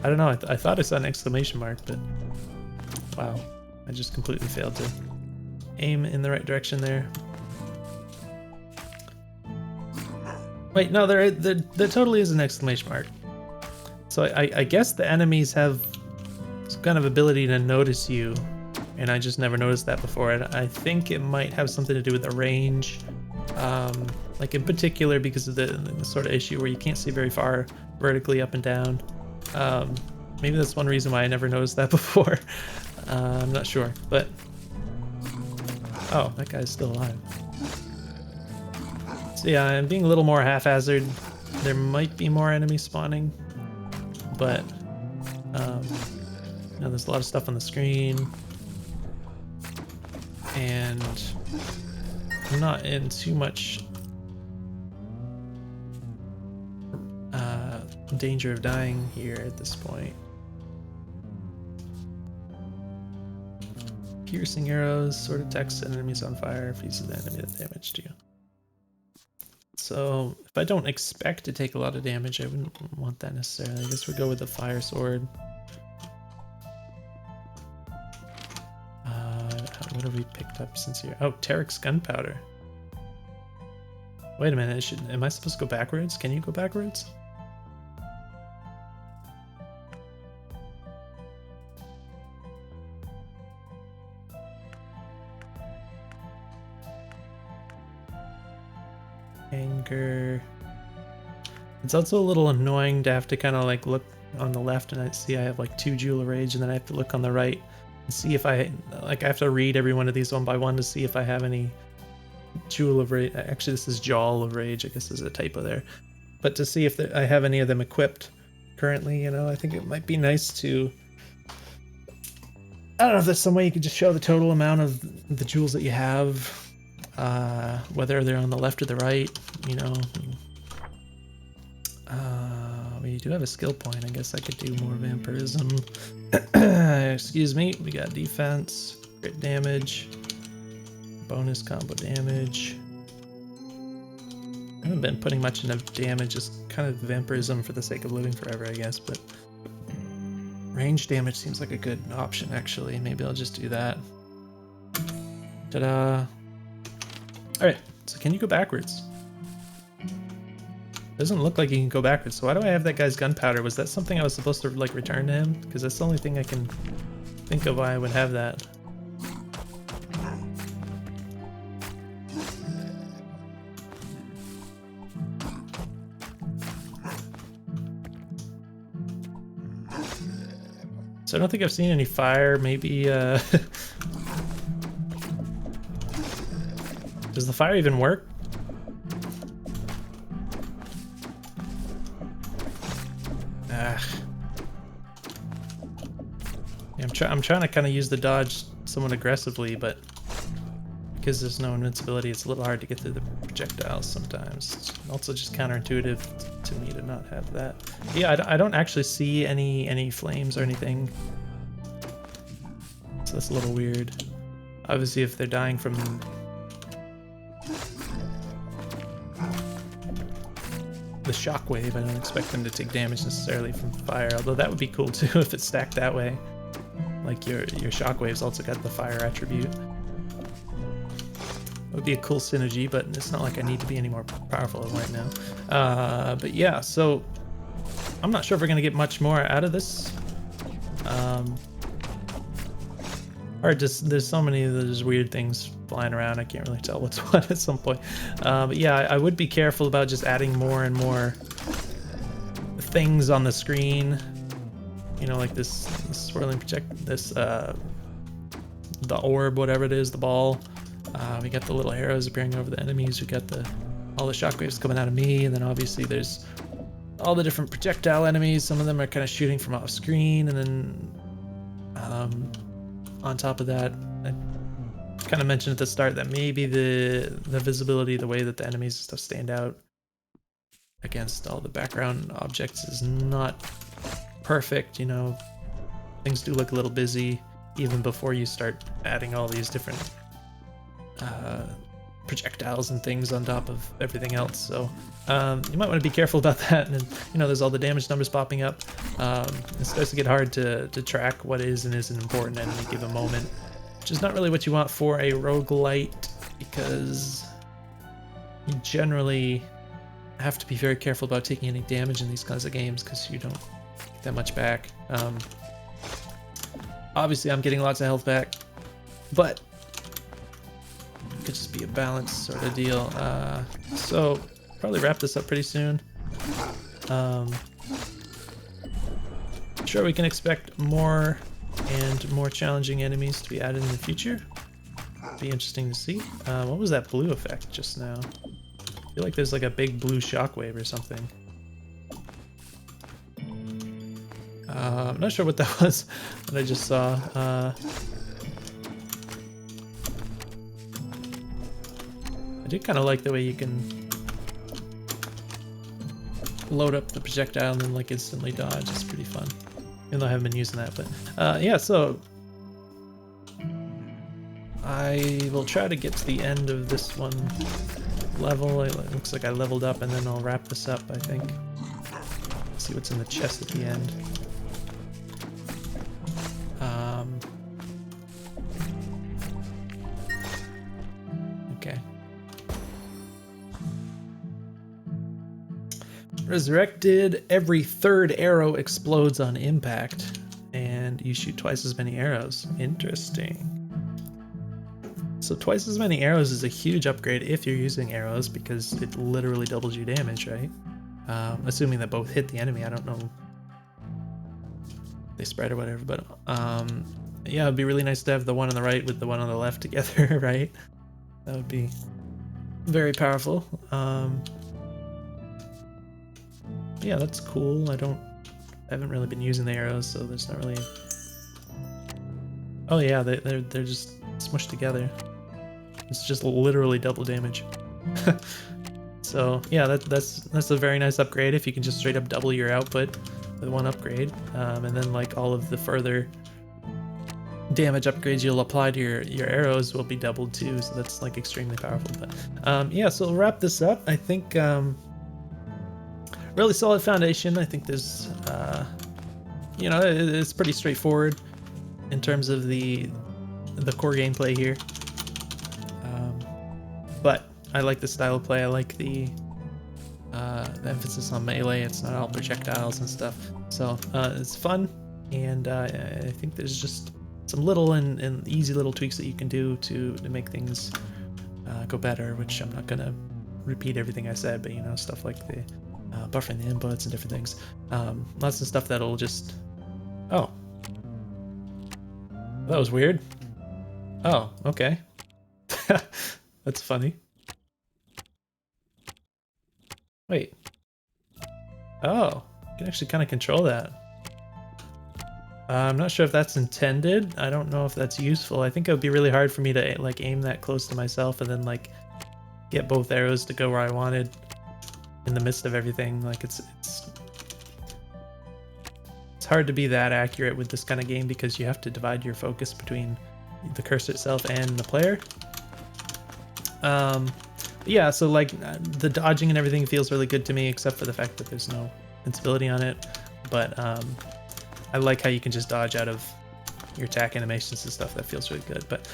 I don't know, I thought I saw an exclamation mark, but wow, I just completely failed to aim in the right direction there. Wait, no, there totally is an exclamation mark. So I guess the enemies have some kind of ability to notice you, and I just never noticed that before. And I think it might have something to do with the range, like in particular because of the sort of issue where you can't see very far vertically up and down. Maybe that's one reason why I never noticed that before. I'm not sure, but oh, that guy's still alive. So yeah, I'm being a little more haphazard. There might be more enemies spawning, but you know, there's a lot of stuff on the screen, and I'm not in too much danger of dying here at this point. Piercing arrows sort of attacks enemies on fire if he's the enemy that damaged you. So if I don't expect to take a lot of damage, I wouldn't want that necessarily. I guess we'll go with the fire sword. What have we picked up since here? Oh, Tarek's gunpowder. Wait a minute, am I supposed to go backwards? Can you go backwards? Anger. It's also a little annoying to have to kind of like look on the left and I see I have like 2 Jewel of Rage, and then I have to look on the right and see if I have to read every one of these one by one to see if I have any Jewel of Rage. Actually, this is Jawl of Rage. I guess there's a typo there. But to see if I have any of them equipped currently, you know, I think it might be nice to... I don't know if there's some way you could just show the total amount of the jewels that you have, whether they're on the left or the right, you know. We do have a skill point. I guess I could do more vampirism. Excuse me. We got defense, crit damage, bonus combo damage. I haven't been putting much into damage, just kind of vampirism for the sake of living forever, I guess, but range damage seems like a good option, actually. Maybe I'll just do that. Ta-da! Alright, so can you go backwards? Doesn't look like you can go backwards, so why do I have that guy's gunpowder? Was that something I was supposed to, like, return to him? Because that's the only thing I can think of why I would have that. So I don't think I've seen any fire. Maybe, does the fire even work? Ah. Yeah, I'm trying to kind of use the dodge somewhat aggressively, but because there's no invincibility, it's a little hard to get through the projectiles sometimes. It's also just counterintuitive to me to not have that. Yeah, I don't actually see any flames or anything, so that's a little weird. Obviously, if they're dying from the shockwave, I don't expect them to take damage necessarily from fire, although that would be cool too if it's stacked that way. Like your shockwave's also got the fire attribute. be a cool synergy, but it's not like I need to be any more powerful right now. But yeah, so I'm not sure if we're gonna get much more out of this. Or just there's so many there's weird things flying around. I can't really tell what's what at some point. But yeah, I would be careful about just adding more and more things on the screen. You know, like this swirling the orb, whatever it is, the ball. We got the little arrows appearing over the enemies. We got all the shockwaves coming out of me, and then obviously there's all the different projectile enemies. Some of them are kind of shooting from off screen, and then on top of that, I kind of mentioned at the start that maybe the visibility, the way that the enemies and stuff stand out against all the background objects is not perfect. You know, things do look a little busy even before you start adding all these different projectiles and things on top of everything else. So you might want to be careful about that. And you know, there's all the damage numbers popping up. It starts to get hard to track what is and isn't important at any given moment, which is not really what you want for a roguelite, because you generally have to be very careful about taking any damage in these kinds of games because you don't get that much back. Obviously I'm getting lots of health back, but it could just be a balanced sort of deal. So probably wrap this up pretty soon. Sure, we can expect more and more challenging enemies to be added in the future. Be interesting to see. What was that blue effect just now? I feel like there's like a big blue shockwave or something. I'm not sure what that was that I just saw. I do kind of like the way you can load up the projectile and then like instantly dodge. It's pretty fun. Even though I haven't been using that, but yeah, so I will try to get to the end of this one level. It looks like I leveled up, and then I'll wrap this up, I think. See what's in the chest at the end. Okay. Resurrected, every third arrow explodes on impact, and you shoot twice as many arrows. Interesting. So twice as many arrows is a huge upgrade if you're using arrows, because it literally doubles your damage, right? Assuming that both hit the enemy. I don't know if they spread or whatever, but yeah, it'd be really nice to have the one on the right with the one on the left together, right? That would be very powerful. Yeah, that's cool. I haven't really been using the arrows, so there's not really. Oh yeah, they're just smushed together. It's just literally double damage. So yeah, that's a very nice upgrade if you can just straight up double your output with one upgrade, and then like all of the further damage upgrades you'll apply to your arrows will be doubled too. So that's like extremely powerful. But yeah, so we'll wrap this up. I think really solid foundation. I think there's you know, it's pretty straightforward in terms of the core gameplay here. But I like the style of play. I like the emphasis on melee. It's not all projectiles and stuff. So it's fun, and I think there's just some little and easy little tweaks that you can do to make things go better, which I'm not gonna repeat everything I said, but you know, stuff like the buffering the inputs and different things. Lots of stuff that'll just... Oh. That was weird. Oh, okay. That's funny. Wait. Oh, you can actually kind of control that. I'm not sure if that's intended. I don't know if that's useful. I think it would be really hard for me to like aim that close to myself and then like get both arrows to go where I wanted in the midst of everything. Like it's hard to be that accurate with this kind of game because you have to divide your focus between the cursor itself and the player. Yeah, so like the dodging and everything feels really good to me, except for the fact that there's no invincibility on it. But I like how you can just dodge out of your attack animations and stuff. That feels really good. But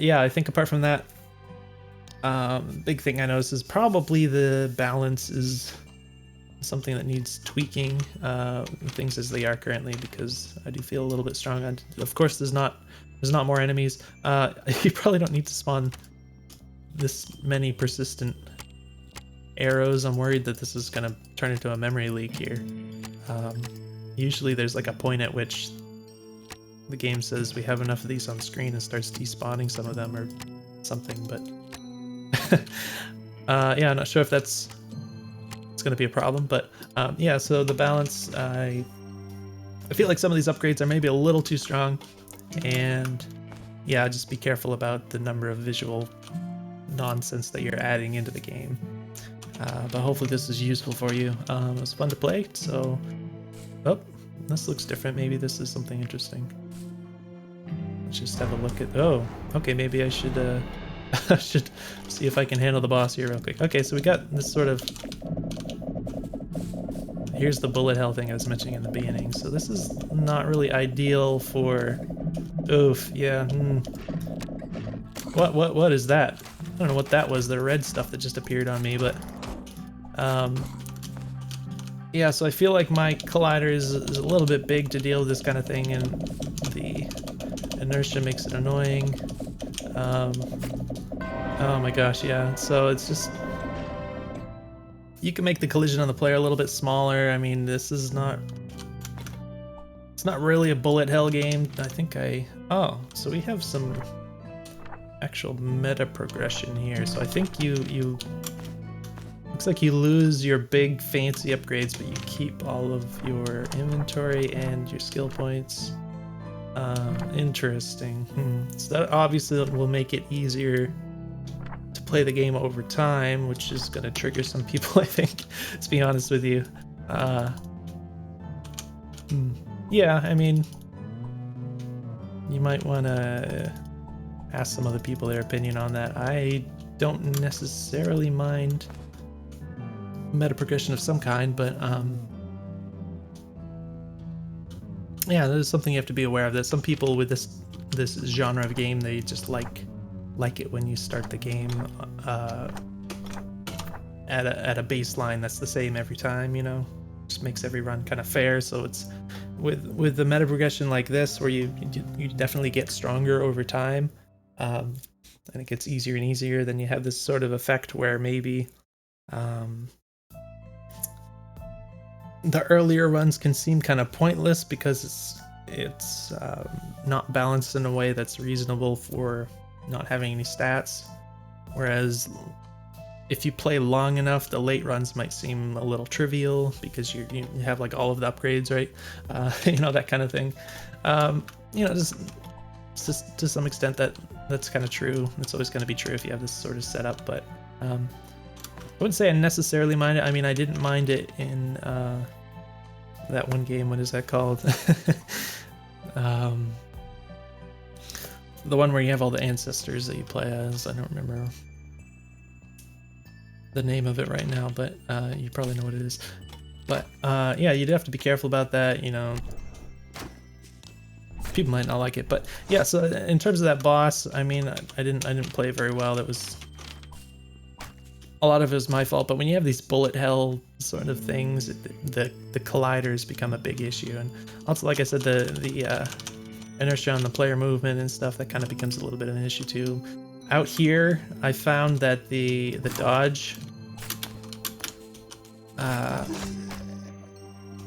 yeah, I think apart from that, Big thing I noticed is probably the balance is something that needs tweaking, things as they are currently, because I do feel a little bit strong on. Of course, there's not more enemies. You probably don't need to spawn this many persistent arrows. I'm worried that this is gonna turn into a memory leak here. Usually there's like a point at which the game says we have enough of these on screen and starts despawning some of them or something, but yeah, I'm not sure if it's gonna be a problem, but yeah, so the balance, I feel like some of these upgrades are maybe a little too strong, and yeah, just be careful about the number of visual nonsense that you're adding into the game. But hopefully this is useful for you. It was fun to play, so... Oh, this looks different. Maybe this is something interesting. Let's just have a look at... Oh, okay, maybe I should, I should see if I can handle the boss here real quick. Okay, so we got this sort of... Here's the bullet hell thing I was mentioning in the beginning. So this is not really ideal for... Oof, yeah. What is that? I don't know what that was, the red stuff that just appeared on me, but... yeah, so I feel like my collider is a little bit big to deal with this kind of thing, and the inertia makes it annoying. Oh my gosh, yeah, so it's just... You can make the collision on the player a little bit smaller. I mean, this is not... It's not really a bullet hell game. I think Oh, so we have some actual meta progression here. So I think you looks like you lose your big fancy upgrades, but you keep all of your inventory and your skill points. Interesting. So that obviously will make it easier to play the game over time, which is going to trigger some people, I think, to be honest with you. Yeah, I mean, you might want to ask some other people their opinion on that. I don't necessarily mind meta progression of some kind, but yeah, there's something you have to be aware of. That some people with this genre of game, they just like it when you start the game at a baseline that's the same every time, you know, just makes every run kind of fair. So it's with the meta progression like this, where you definitely get stronger over time, and it gets easier and easier. Then you have this sort of effect where maybe the earlier runs can seem kind of pointless because it's not balanced in a way that's reasonable for not having any stats. Whereas if you play long enough, the late runs might seem a little trivial because you have like all of the upgrades, right? You know, that kind of thing. You know, just to some extent that's kind of true. It's always going to be true if you have this sort of setup, but I wouldn't say I necessarily mind it. I mean, I didn't mind it in that one game. What is that called? The one where you have all the ancestors that you play as. I don't remember the name of it right now, but you probably know what it is. But yeah, you'd have to be careful about that, you know. People might not like it, but yeah, so in terms of that boss, I mean, I didn't play it very well. That was... A lot of it was my fault, but when you have these bullet hell sort of things, the colliders become a big issue. And also, like I said, the inertia on the player movement and stuff, that kind of becomes a little bit of an issue too. Out here, I found that the dodge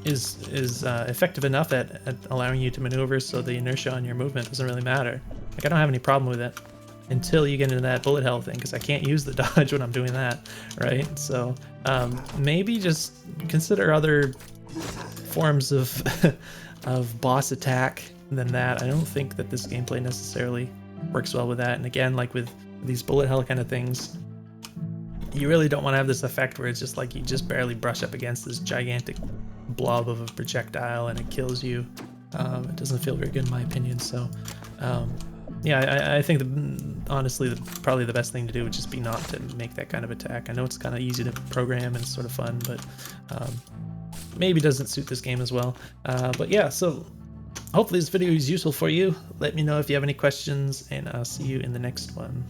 is effective enough at allowing you to maneuver, so the inertia on your movement doesn't really matter. Like, I don't have any problem with it until you get into that bullet hell thing, because I can't use the dodge when I'm doing that, right? So maybe just consider other forms of of boss attack than that. I don't think that this gameplay necessarily works well with that. And again, like with these bullet hell kind of things, you really don't want to have this effect where it's just like you just barely brush up against this gigantic blob of a projectile and it kills you. It doesn't feel very good in my opinion. So yeah, I think honestly probably the best thing to do would just be not to make that kind of attack. I know it's kind of easy to program and it's sort of fun, but maybe doesn't suit this game as well. But yeah, so hopefully this video is useful for you. Let me know if you have any questions, and I'll see you in the next one.